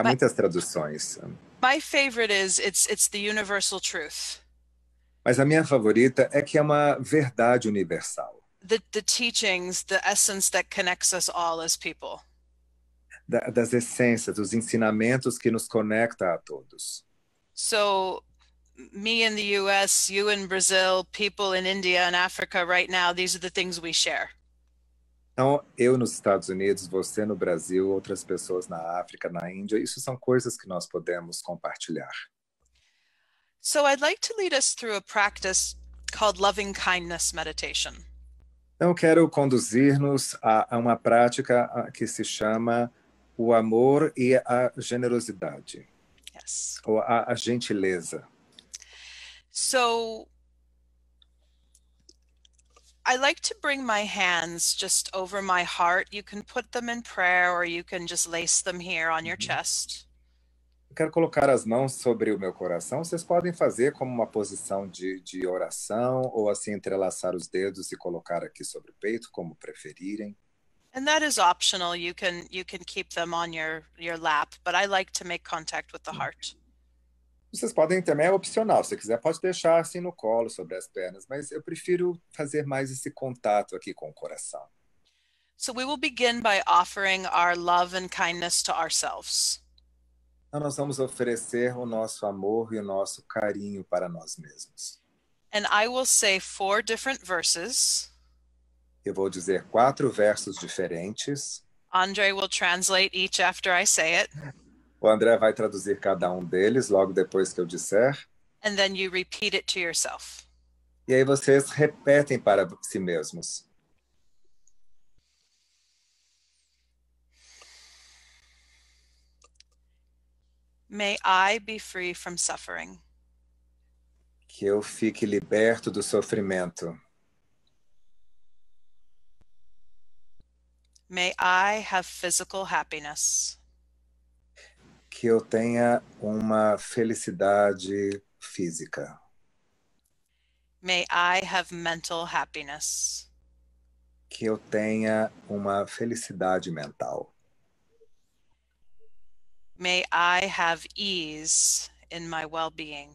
muitas traduções. My favorite is it's the universal truth. Mas a minha favorita é que é uma verdade universal. The teachings, the essence that connects us all as people. Das essências, dos ensinamentos que nos conecta a todos. So, me in the US, you in Brazil, people in India and Africa right now, these are the things we share. Então, eu nos Estados Unidos, você no Brasil, outras pessoas na África, na Índia, isso são coisas que nós podemos compartilhar. So, I'd like to lead us through a practice called loving kindness meditation. Então, eu quero conduzir-nos a uma prática que se chama o amor e a generosidade. Yes. Ou a gentileza. So, I like to bring my hands just over my heart. You can put them in prayer or you can just lace them here on your chest. Eu quero colocar as mãos sobre o meu coração. Vocês podem fazer como uma posição de oração ou assim entrelaçar os dedos e colocar aqui sobre o peito, como preferirem. And that is optional. You can keep them on your lap, but I like to make contact with the heart. Vocês podem também, é opcional. Se quiser, pode deixar assim no colo, sobre as pernas, mas eu prefiro fazer mais esse contato aqui com o coração. So we will begin by offering our love and kindness to ourselves. Então nós vamos oferecer o nosso amor e o nosso carinho para nós mesmos. And I will say 4 different verses. Eu vou dizer 4 versos diferentes. Andre will translate each after I say it. O André vai traduzir cada um deles logo depois que eu disser. And then you repeat it to yourself. E aí vocês repetem para si mesmos. May I be free from suffering. Que eu fique liberto do sofrimento. May I have physical happiness. Que eu tenha uma felicidade física. May I have mental happiness. Que eu tenha uma felicidade mental. May I have ease in my well-being.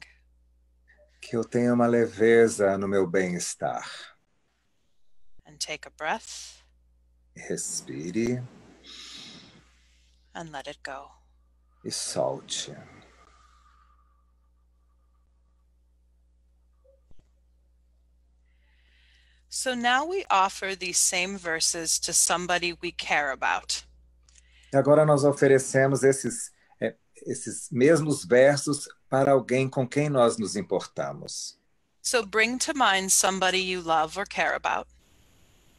Que eu tenha uma leveza no meu bem-estar. And take a breath. Respire. And let it go. E solte. So now we offer these same verses to somebody we care about. E agora nós oferecemos esses mesmos versos para alguém com quem nós nos importamos. So bring to mind somebody you love or care about.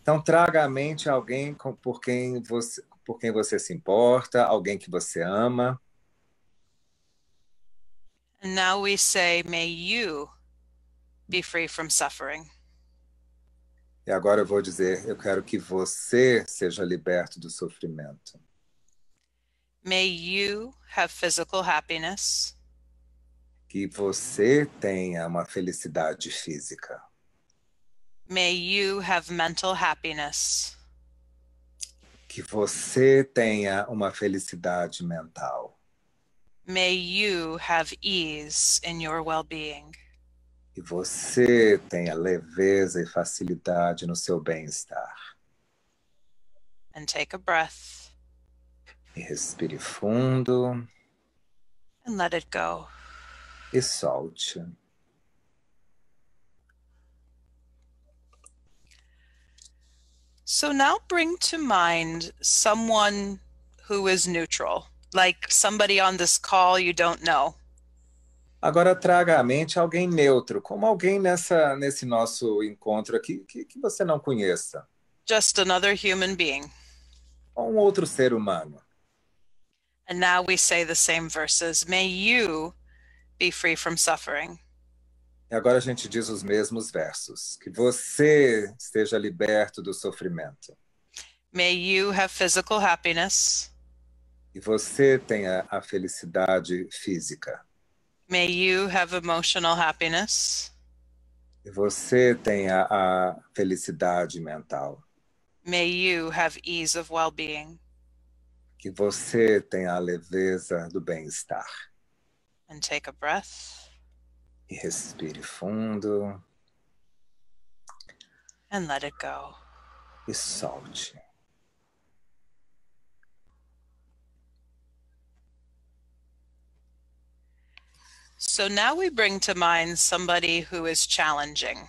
Então traga à mente alguém por quem você se importa, alguém que você ama. And now we say, may you be free from suffering. E agora eu vou dizer, eu quero que você seja liberto do sofrimento. May you have physical happiness. Que você tenha uma felicidade física. May you have mental happiness. Que você tenha uma felicidade mental. May you have ease in your well-being. Que você tenha leveza e facilidade no seu bem-estar. And take a breath E respire fundo and let it go. e solte. So now bring to mind someone who is neutral, like somebody on this call you don't know. Agora traga à mente alguém neutro, como alguém nesse nosso encontro aqui que você não conheça. Just another human being. Ou um outro ser humano. And now we say the same verses. May you be free from suffering. E agora a gente diz os mesmos versos. Que você esteja liberto do sofrimento. May you have physical happiness. Que você tenha a felicidade física. May you have emotional happiness. Que você tenha a felicidade mental. May you have ease of well-being. Que você tenha a leveza do bem-estar. And take a breath. E respire fundo. And let it go. E solte. So now we bring to mind somebody who is challenging.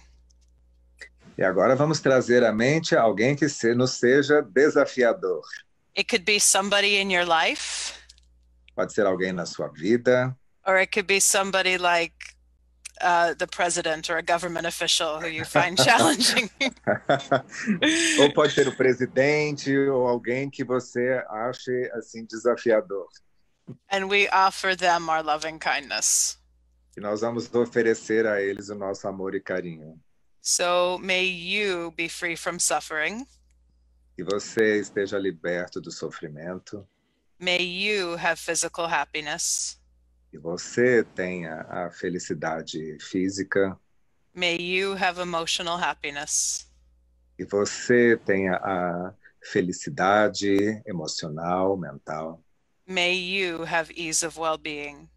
E agora vamos trazer à mente alguém que nos seja desafiador. It could be somebody in your life, Pode ser alguém na sua vida, or it could be somebody like the president or a government official who you find challenging. ou pode ser o presidente, ou alguém que você ache assim desafiador. And we offer them our loving kindness. E nós vamos oferecer a eles o nosso amor e carinho. So may you be free from suffering. Que você esteja liberto do sofrimento. May you have physical happiness. Que você tenha a felicidade física. May you have emotional happiness. Que você tenha a felicidade emocional, mental. May you have ease of well-being.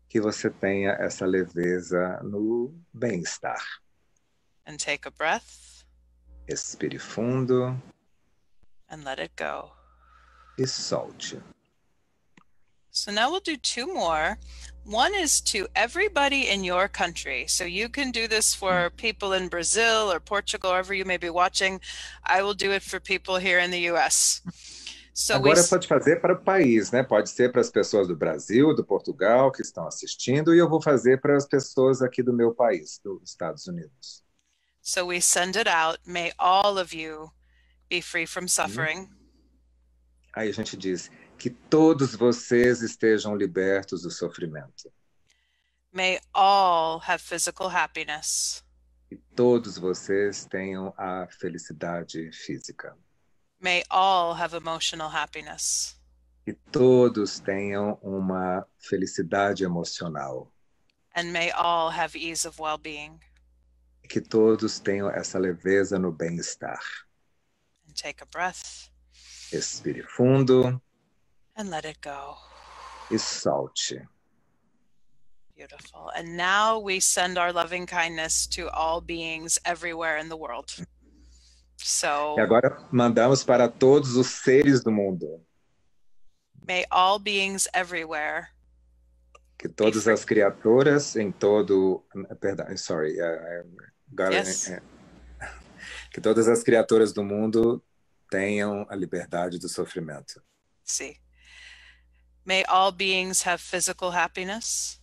Que você tenha essa leveza no bem-estar. And take a breath. Respire fundo. And let it go. E solte. So now we'll do two more. One is to everybody in your country. So you can do this for people in Brazil or Portugal, wherever you may be watching. I will do it for people here in the US. So agora pode fazer para o país, né? Pode ser para as pessoas do Brasil, do Portugal que estão assistindo, e eu vou fazer para as pessoas aqui do meu país, dos Estados Unidos. So we send it out. May all of you be free from suffering. Aí a gente diz que todos vocês estejam libertos do sofrimento. May all have physical happiness. Que todos vocês tenham a felicidade física. May all have emotional happiness. Que todos tenham uma felicidade emocional. And may all have ease of well-being. Que todos tenham essa leveza no bem-estar. And take a breath. Respire fundo. And let it go. E solte. Beautiful. And now we send our loving kindness to all beings everywhere in the world. So, e agora mandamos para todos os seres do mundo. May all beings everywhere. Que todas as criaturas em todo, perdão, sorry, Yes. Que todas as criaturas do mundo tenham a liberdade do sofrimento. See. May all beings have physical happiness.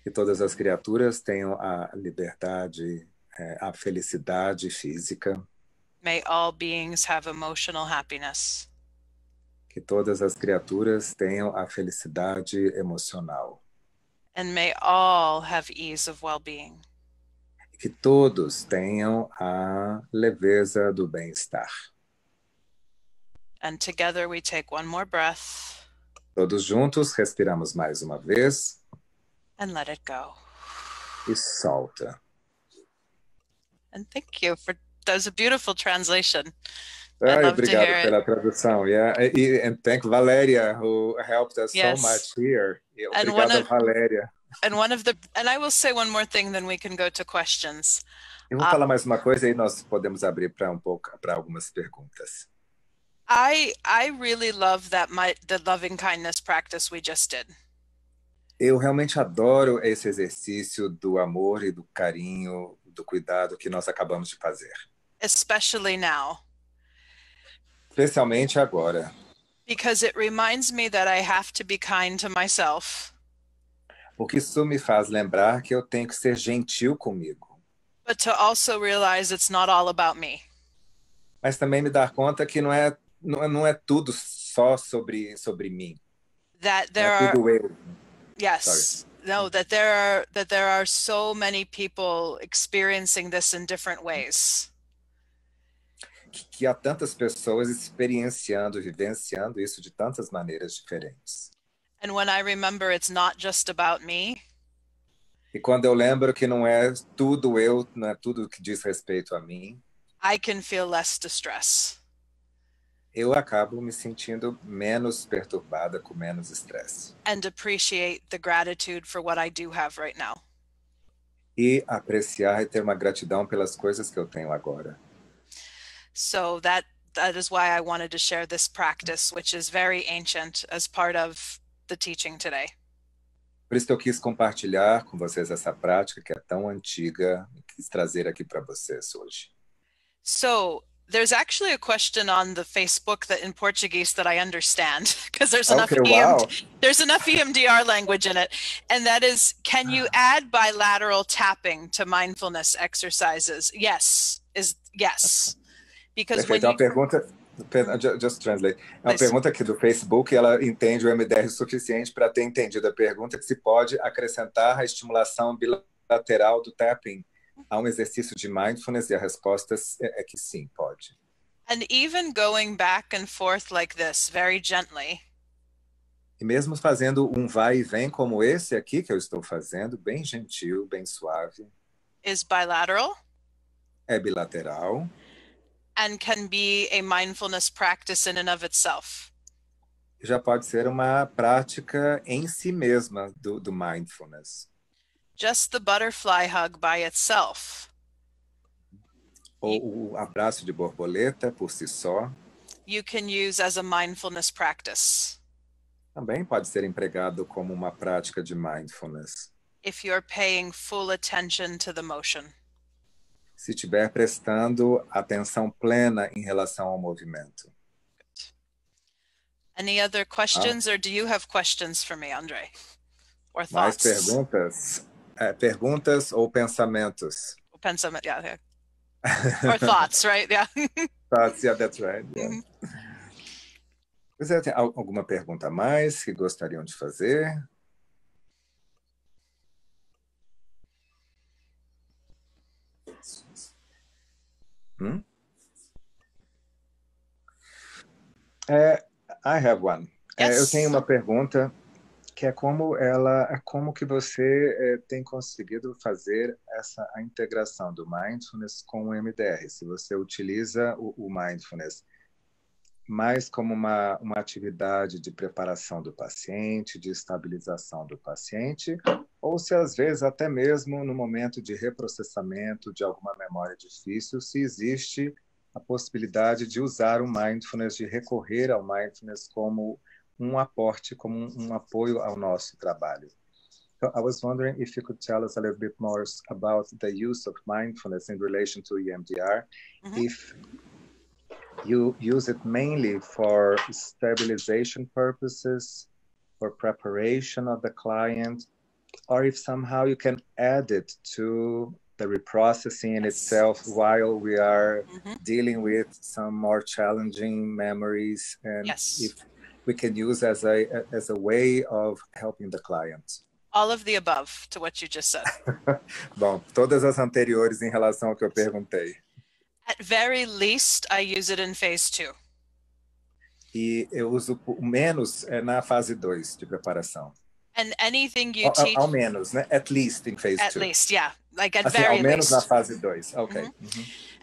Que todas as criaturas tenham a liberdade, a felicidade física. May all beings have emotional happiness. Que todas as criaturas tenham a felicidade emocional. And may all have ease of well-being. Que todos tenham a leveza do bem-estar. And together we take one more breath. Todos juntos, respiramos mais uma vez. And let it go. E solta. And thank you for, that was a beautiful translation. I'd love Obrigado to hear pela tradução. Yeah. And thank Valeria, who helped us so much here. Obrigado, Valéria. And I will say one more thing, then we can go to questions. Eu vou falar mais uma coisa e nós podemos abrir para algumas perguntas. I really love the loving kindness practice we just did. Eu realmente adoro esse exercício do amor e do carinho, do cuidado que nós acabamos de fazer. Especially now. Especialmente agora. Because it reminds me that I have to be kind to myself. Porque isso me faz lembrar que eu tenho que ser gentil comigo. But to also realize it's not all about me. Mas também me dar conta que não é tudo só sobre mim. That there are tudo eu. Yes. Sorry. No, that there are so many people experiencing this in different ways. Que há tantas pessoas experienciando, vivenciando isso de tantas maneiras diferentes. And when I remember it's not just about me. E quando eu lembro que não é tudo eu, não é tudo que diz respeito a mim. I can feel less distress. Eu acabo me sentindo menos perturbada, com menos estresse. And appreciate the gratitude for what I do have right now. E apreciar e ter uma gratidão pelas coisas que eu tenho agora. So that is why I wanted to share this practice, which is very ancient, as part of the teaching today. Por isso que eu quis compartilhar com vocês essa prática que é tão antiga e quis trazer aqui para vocês hoje. So there's actually a question on the Facebook that in Portuguese that I understand, because there's enough EMDR language in it. And that is, can you add bilateral tapping to mindfulness exercises? Yes. Because Perfeito. Uma pergunta, just translate. É uma pergunta aqui do Facebook, ela entende o MDR o suficiente para ter entendido a pergunta, que se pode acrescentar a estimulação bilateral do tapping a um exercício de mindfulness, e a resposta é que sim, pode. And even going back and forth like this, very gently. E mesmo fazendo um vai e vem como esse aqui que eu estou fazendo, bem gentil, bem suave. Is bilateral. É bilateral. And can be a mindfulness practice in and of itself. Já pode ser uma prática em si mesma do mindfulness. Just the butterfly hug by itself. Ou o abraço de borboleta por si só. You can use as a mindfulness practice. Também pode ser empregado como uma prática de mindfulness. If you're paying full attention to the motion. Se estiver prestando atenção plena em relação ao movimento. Any other questions, or do you have questions for me, André? Or thoughts? Mais perguntas? Perguntas ou pensamentos? Pensamento, yeah. Or thoughts, right? Yeah. Thoughts, yeah, that's right. Yeah. Você tem alguma pergunta a mais que gostariam de fazer? I have one. Yes. Eu tenho uma pergunta que é como que você tem conseguido fazer a integração do mindfulness com o MDR. Se você utiliza o mindfulness mais como uma atividade de preparação do paciente, de estabilização do paciente, ou se às vezes até mesmo no momento de reprocessamento de alguma memória difícil, se existe a possibilidade de usar o mindfulness, de recorrer ao mindfulness como um aporte, como um apoio ao nosso trabalho. So I was wondering if you could tell us a little bit more about the use of mindfulness in relation to EMDR, if you use it mainly for stabilization purposes, for preparation of the client, or if somehow you can add it to the reprocessing in itself while we are dealing with some more challenging memories, and if we can use as a way of helping the client. All of the above to what you just said. Bom, todas as anteriores em relação ao que eu perguntei. At very least, I use it in phase 2. E eu uso menos na fase 2 de preparação. And anything you teach... Ao menos, né? At least in phase 2. At least, yeah. Like at assim, very ao menos least. na fase 2. Ok.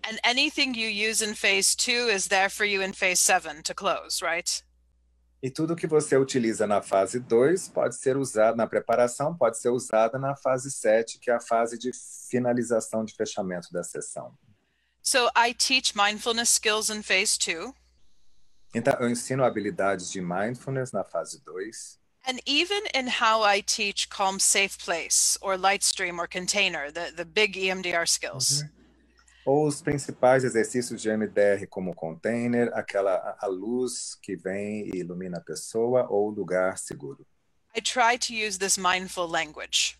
And anything you use in phase 2 is there for you in phase 7 to close, right? E tudo que você utiliza na fase 2 pode ser usado na preparação, pode ser usada na fase 7, que é a fase de finalização de fechamento da sessão. So I teach mindfulness skills in phase 2. Então, eu ensino habilidades de mindfulness na fase 2. And even in how I teach Calm Safe Place or Lightstream or Container, the big EMDR skills. Ou os principais exercícios de EMDR como container, a luz que vem e ilumina a pessoa, ou lugar seguro. I try to use this mindful language.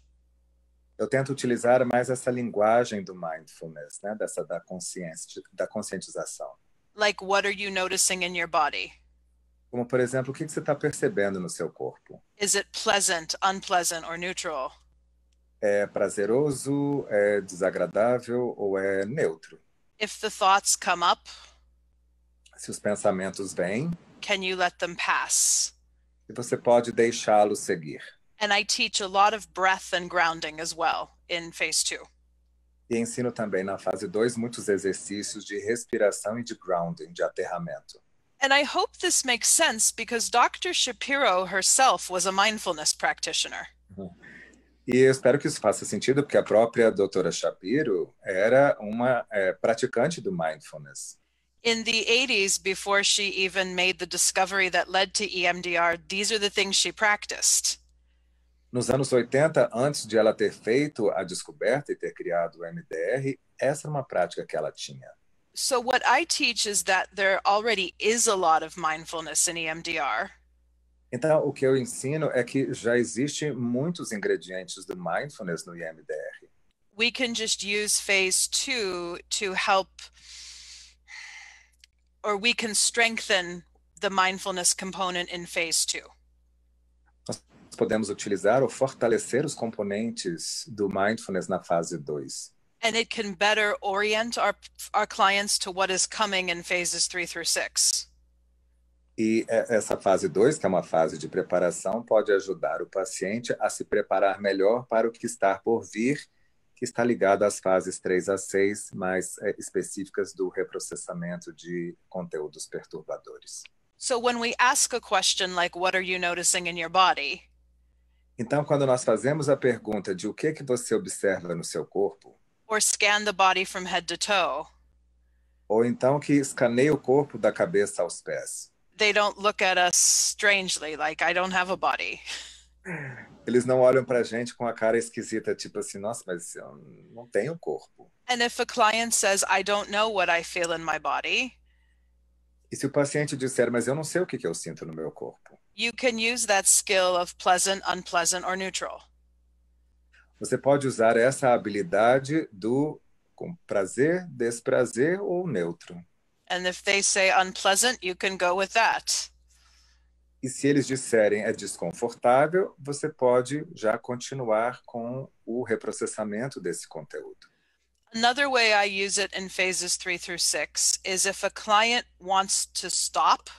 Eu tento utilizar mais essa linguagem do mindfulness, né? Da conscientização. Like, what are you noticing in your body? Como, por exemplo, o que você está percebendo no seu corpo? Is it pleasant, unpleasant, or neutral? É prazeroso, é desagradável ou é neutro? If the thoughts come up, se os pensamentos vêm, can you let them pass? E você pode deixá-los seguir. And I teach a lot of breath and grounding as well in phase 2. E ensino também na fase 2 muitos exercícios de respiração e de grounding, de aterramento. And I hope this makes sense because Dr. Shapiro herself was a mindfulness practitioner. E eu espero que isso faça sentido, porque a própria doutora Shapiro era uma praticante do mindfulness. In the 80s, before she even made the discovery that led to EMDR, these are the things she practiced. Nos anos 80, antes de ela ter feito a descoberta e ter criado o MDR, essa era uma prática que ela tinha. So what I teach is that there already is a lot of mindfulness in EMDR. Então, o que eu ensino é que já existem muitos ingredientes do mindfulness no EMDR. We can just use phase 2 to help, or we can strengthen the mindfulness component in phase 2. Nós podemos utilizar ou fortalecer os componentes do mindfulness na fase 2. And it can better orient our clients to what is coming in phases 3 through 6. E essa fase 2, que é uma fase de preparação, pode ajudar o paciente a se preparar melhor para o que está por vir, que está ligado às fases 3 a 6, mais específicas do reprocessamento de conteúdos perturbadores. So when we ask a question like, what are you noticing in your body? Então, quando nós fazemos a pergunta de o que você observa no seu corpo, or scan the body from head to toe, ou então que escaneia o corpo da cabeça aos pés, they don't look at us strangely, like I don't have a body. Eles não olham pra gente com a cara esquisita, tipo assim, nossa, mas eu não tenho corpo. And if a client says, I don't know what I feel in my body, e se o paciente disser, mas eu não sei o que eu sinto no meu corpo, you can use that skill of pleasant, unpleasant, or neutral. Você pode usar essa habilidade com prazer, desprazer ou neutro. And if they say unpleasant, you can go with that. E se eles disserem é desconfortável, você pode já continuar com o reprocessamento desse conteúdo. Another way I use it in phases 3 through 6 is if a client wants to stop.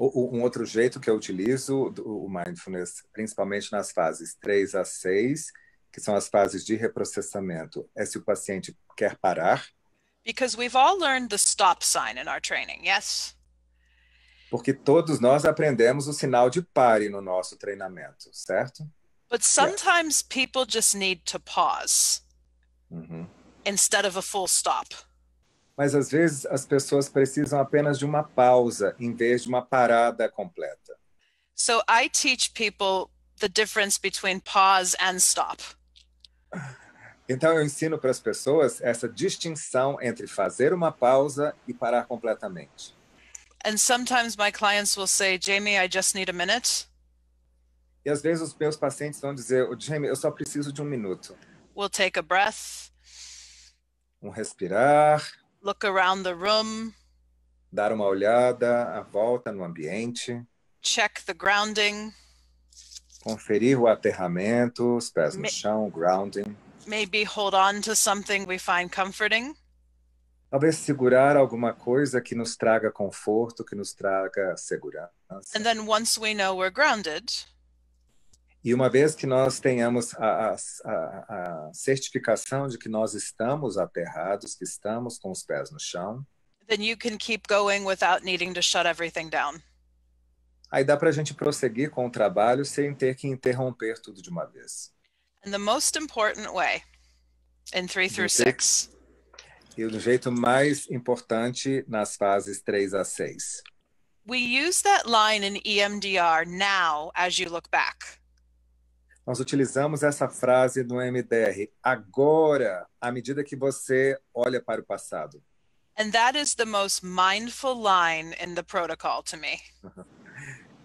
Um outro jeito que eu utilizo o mindfulness, principalmente nas fases 3 a 6, que são as fases de reprocessamento, é se o paciente quer parar. Because we've all learned the stop sign in our training, yes? Porque todos nós aprendemos o sinal de pare no nosso treinamento, certo? But sometimes people just need to pause instead of a full stop. Mas às vezes as pessoas precisam apenas de uma pausa em vez de uma parada completa. So I teach people the difference between pause and stop. Então eu ensino para as pessoas essa distinção entre fazer uma pausa e parar completamente. And sometimes my clients will say, Jamie, I just need a minute. E às vezes os meus pacientes vão dizer, Jamie, eu só preciso de um minuto. We'll take a breath. Respirar. Look around the room. Dar uma olhada à volta no ambiente. Check the grounding. Conferir o aterramento, os pés no chão, grounding. Maybe hold on to something we find comforting. Talvez segurar alguma coisa que nos traga conforto, que nos traga segurança. And then once we know we're grounded, e uma vez que nós tenhamos a certificação de que nós estamos aterrados, que estamos com os pés no chão, then you can keep going without needing to shut everything down. Aí dá para a gente prosseguir com o trabalho sem ter que interromper tudo de uma vez. And the most important way, in 3 through 6. E o jeito mais importante nas fases 3 a 6. We use that line in EMDR now as you look back. Nós utilizamos essa frase no MDR agora, à medida que você olha para o passado. And that is the most mindful line in the protocol to me.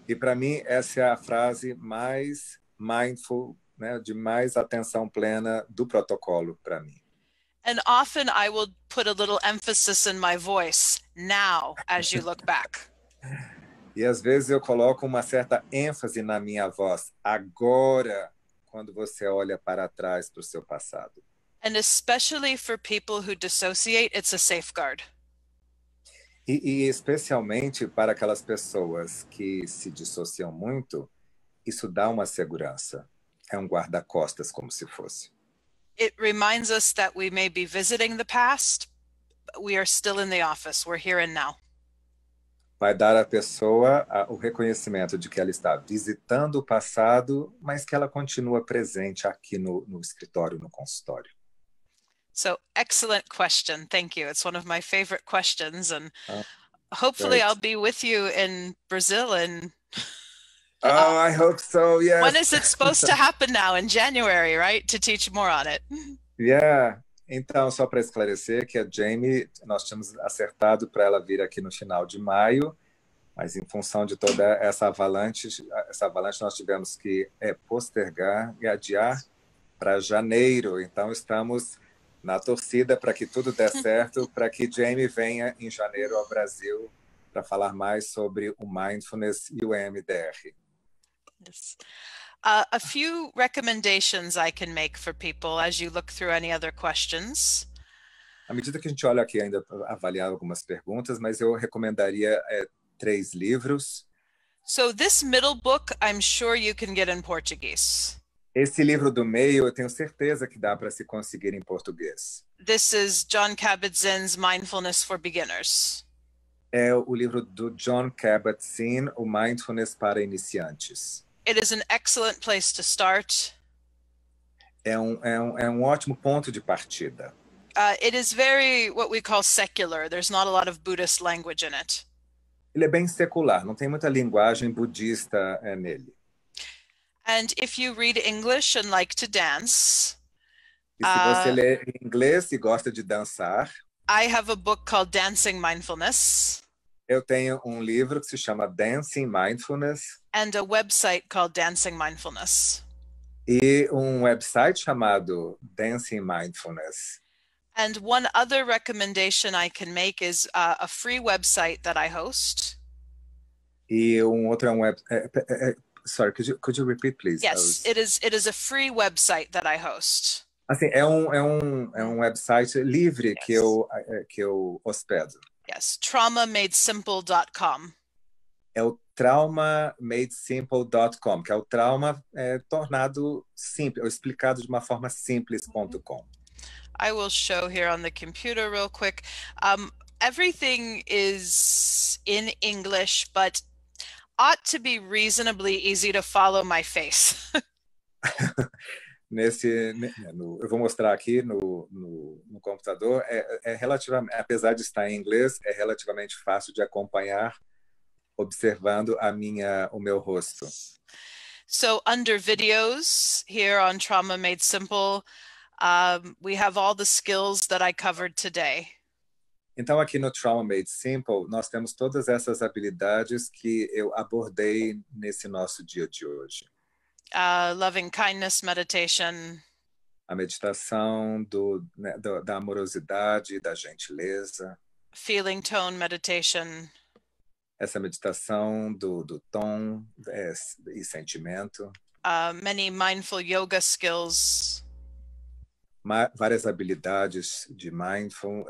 E para mim essa é a frase mais mindful, né, de mais atenção plena do protocolo para mim. And often I will put a little emphasis in my voice now as you look back. E às vezes eu coloco uma certa ênfase na minha voz agora, quando você olha para trás para o seu passado. And especially for people who dissociate, it's a safeguard. E especialmente para aquelas pessoas que se dissociam muito, isso dá uma segurança. É um guarda-costas, como se fosse. It reminds us that we may be visiting the past, but we are still in the office. We're here and now. Vai dar à pessoa o reconhecimento de que ela está visitando o passado, mas que ela continua presente aqui no escritório, no consultório. So, excellent question. Thank you. It's one of my favorite questions, and hopefully I'll be with you in Brazil in I hope so, yes. When is it supposed to happen now? In January, right? To teach more on it. Yeah. Então, só para esclarecer que a Jamie, nós tínhamos acertado para ela vir aqui no final de maio, mas em função de toda essa avalanche nós tivemos que postergar e adiar para janeiro. Então, estamos na torcida para que tudo dê certo, para que Jamie venha em janeiro ao Brasil para falar mais sobre o Mindfulness e o EMDR. Yes. A few recommendations I can make for people as you look through any other questions. À medida que a gente olha aqui, ainda avaliar algumas perguntas, mas eu recomendaria 3 livros. So this middle book, I'm sure you can get in Portuguese. Esse livro do meio, eu tenho certeza que dá para se conseguir em português. This is Jon Kabat-Zinn's Mindfulness for Beginners. É o livro do Jon Kabat-Zinn, o Mindfulness para Iniciantes. It is an excellent place to start. É um ótimo ponto de partida. It is very what we call secular. There's not a lot of Buddhist language in it. Ele é bem secular, não tem muita linguagem budista nele. And if you read English and like to dance, e se você lê inglês e gosta de dançar, I have a book called Dancing Mindfulness. Eu tenho um livro que se chama Dancing Mindfulness. And a website called Dancing Mindfulness. E um website chamado Dancing Mindfulness. And one other recommendation I can make is a free website that I host. E um outro é um sorry, could you repeat, please? Yes, it is a free website that I host. Assim, é um website livre, yes, que eu hospedo. Yes, traumamadesimple.com. É o traumamadesimple.com, que é o trauma tornado simples, ou explicado de uma forma simples.com. I will show here on the computer real quick. Everything is in English, but ought to be reasonably easy to follow my face. Eu vou mostrar aqui no computador, relativamente, apesar de estar em inglês, é relativamente fácil de acompanhar observando o meu rosto. So under videos here on Trauma Made Simple, we have all the skills that I covered today. Então aqui no Trauma Made Simple, nós temos todas essas habilidades que eu abordei nesse nosso dia de hoje. Loving kindness meditation. A meditação da amorosidade, da gentileza. Feeling tone meditation. Essa meditação do tom e sentimento. many mindful yoga skills. Várias habilidades de mindful,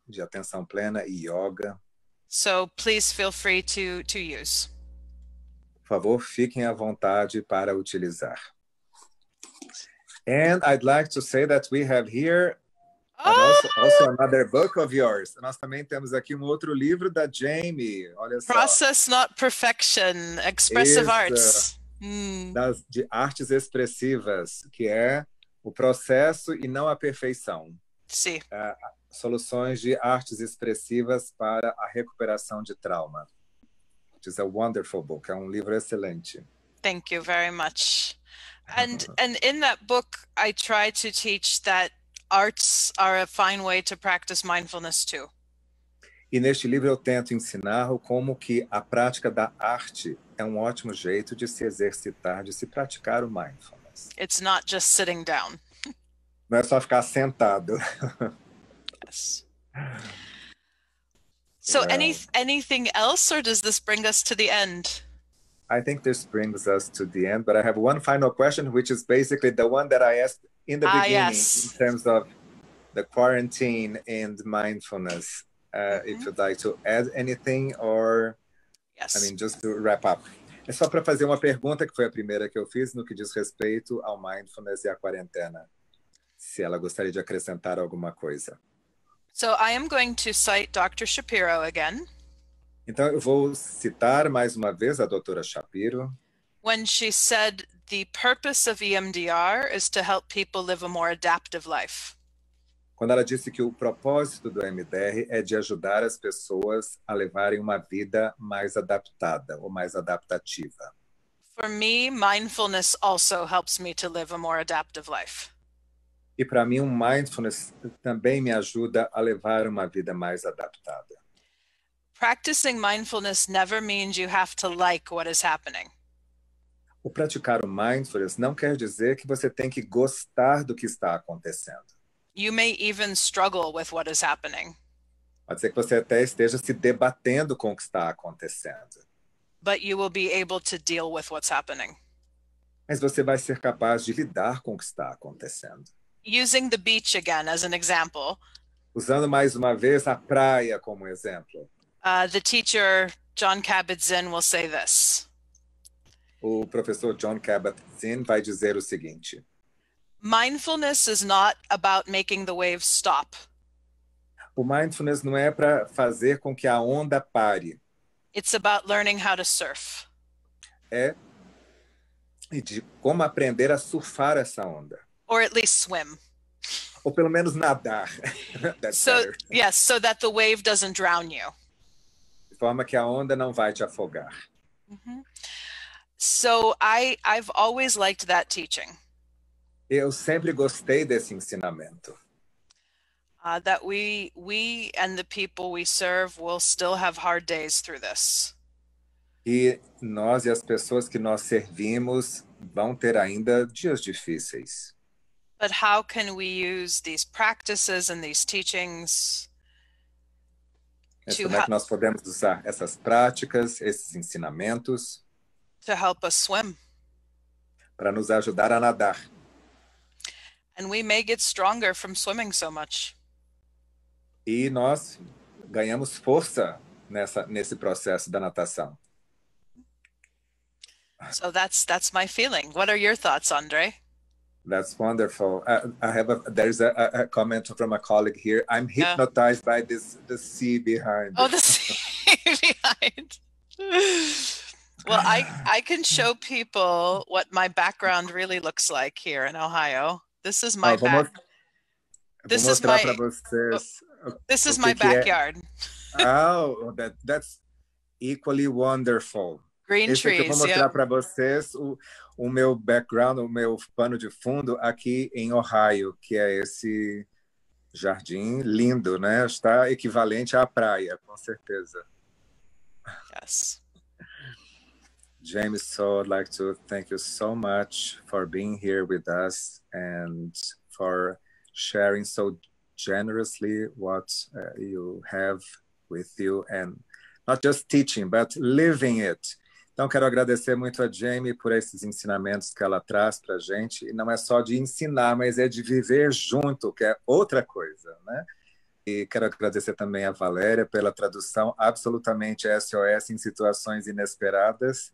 de atenção plena e yoga. So please feel free to use. Por favor, fiquem à vontade para utilizar. And I'd like to say that we have here also another book of yours. Nós também temos aqui um outro livro da Jamie. Olha só. Process Not Perfection, Expressive Arts. De artes expressivas, que é o processo e não a perfeição. Sim. Soluções de artes expressivas para a recuperação de trauma. Which is a wonderful book. É um livro excelente. Thank you very much. And in that book, I try to teach that arts are a fine way to practice mindfulness too. E neste livro eu tento ensinar como que a prática da arte é um ótimo jeito de se exercitar, de se praticar o mindfulness. It's not just sitting down. Não é só ficar sentado. Yes. So anything else, or does this bring us to the end? I think this brings us to the end, but I have one final question, which is basically the one that I asked in the beginning, yes. in terms of the quarantine and mindfulness. If you'd like to add anything, or yes. I mean, just to wrap up. É só para fazer uma pergunta, que foi a primeira que eu fiz, no que diz respeito ao mindfulness e à quarentena. Se ela gostaria de acrescentar alguma coisa. So I am going to cite Dr. Shapiro again. Então eu vou citar mais uma vez a doutora Shapiro. When she said the purpose of EMDR is to help people live a more adaptive life. Quando ela disse que o propósito do EMDR é de ajudar as pessoas a levarem uma vida mais adaptada ou mais adaptativa. For me, mindfulness also helps me to live a more adaptive life. E para mim, mindfulness também me ajuda a levar uma vida mais adaptada. Practicing mindfulness never means you have to like what is happening. O praticar o mindfulness não quer dizer que você tem que gostar do que está acontecendo. You may even struggle with what is happening. Pode ser que você até esteja se debatendo com o que está acontecendo. But you will be able to deal with what's happening. Mas você vai ser capaz de lidar com o que está acontecendo. Using the beach again as an example. Usando mais uma vez a praia como exemplo. The teacher, Jon Kabat-Zinn, will say this. O professor Jon Kabat-Zinn vai dizer o seguinte. Mindfulness is not about making the waves stop. O mindfulness não é para fazer com que a onda pare. It's about learning how to surf. É de como aprender a surfar essa onda. Or at least swim. Ou pelo menos nadar. Yes, so that the wave doesn't drown you. De forma que a onda não vai te afogar. Mm-hmm. So I've always liked that teaching. Eu sempre gostei desse ensinamento. That we and the people we serve will still have hard days through this. E nós e as pessoas que nós servimos vão ter ainda dias difíceis. But how can we use these practices and these teachings como é que nós podemos usar essas práticas, esses ensinamentos to help us swim? Para nos ajudar a nadar. And we may get stronger from swimming so much. E nós ganhamos força nesse processo da natação. So that's my feeling. What are your thoughts, Andre? That's wonderful. There's a comment from a colleague here. I'm hypnotized by the sea behind. Oh, the sea behind. Well, I can show people what my background really looks like here in Ohio. This is my This is my backyard. Oh, that's equally wonderful. Green trees. Eu vou mostrar para vocês o meu background, o meu pano de fundo aqui em Ohio, que é esse jardim lindo, né? Está equivalente à praia, com certeza. Yes. James, so I'd like to thank you so much for being here with us and for sharing so generously what you have with you, and not just teaching, but living it. Então, quero agradecer muito a Jamie por esses ensinamentos que ela traz para a gente. E não é só de ensinar, mas é de viver junto, que é outra coisa, né? E quero agradecer também a Valéria pela tradução absolutamente SOS em situações inesperadas.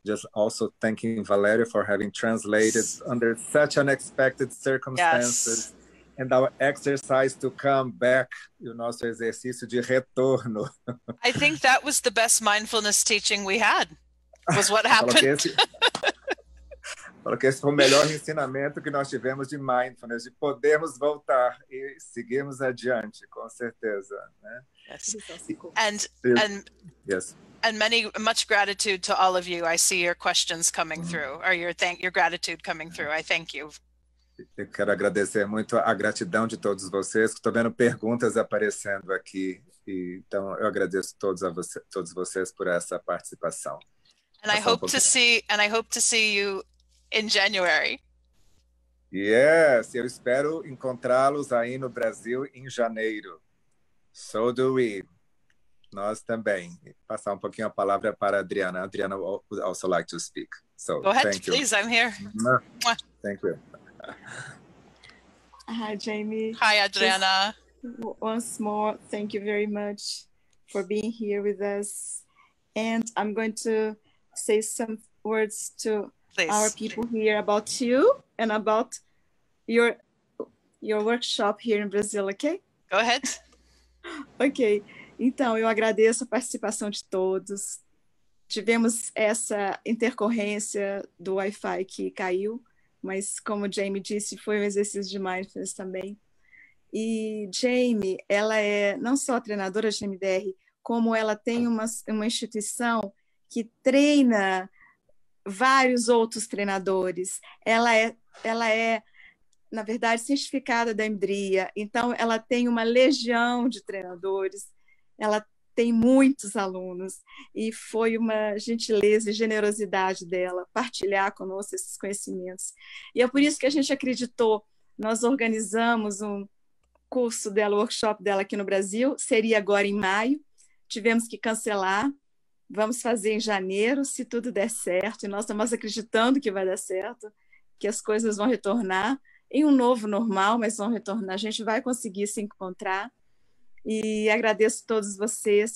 Just also thanking Valeria for having translated under such unexpected circumstances. Yes. And our exercise to come back, o nosso exercício de retorno. I think that was the best mindfulness teaching we had, was what happened. Falou que esse foi o melhor ensinamento que nós tivemos de mindfulness, de podermos voltar e seguirmos adiante, com certeza, né? Yes. Yes. And much gratitude to all of you. I see your questions coming through, or your gratitude coming through. I thank you. Eu quero agradecer muito a gratidão de todos vocês. Estou vendo perguntas aparecendo aqui, então eu agradeço todos vocês por essa participação. And I hope to see you in January. Yes, eu espero encontrá-los aí no Brasil em janeiro. So do we. Nós também. Passar um pouquinho a palavra para a Adriana. Adriana would also like to speak. So, go ahead, thank you. please. I'm here. Thank you. Hi, Jamie. Hi, Adriana. Just once more, thank you very much for being here with us. And I'm going to say some words to our people here about you and about your workshop here in Brazil, okay? Go ahead. Ok. Então, eu agradeço a participação de todos. Tivemos essa intercorrência do Wi-Fi que caiu, mas como o Jamie disse, foi um exercício de mindfulness também. E Jamie, ela é não só treinadora de MDR, como ela tem uma instituição que treina vários outros treinadores. Ela é, na verdade, certificada da EMDRIA, então ela tem uma legião de treinadores, ela tem muitos alunos, e foi uma gentileza e generosidade dela partilhar conosco esses conhecimentos. E é por isso que a gente acreditou. Nós organizamos um curso dela, o workshop dela aqui no Brasil, seria agora em maio, tivemos que cancelar, vamos fazer em janeiro, se tudo der certo, e nós estamos acreditando que vai dar certo, que as coisas vão retornar em um novo normal, mas vão retornar, a gente vai conseguir se encontrar, e agradeço a todos vocês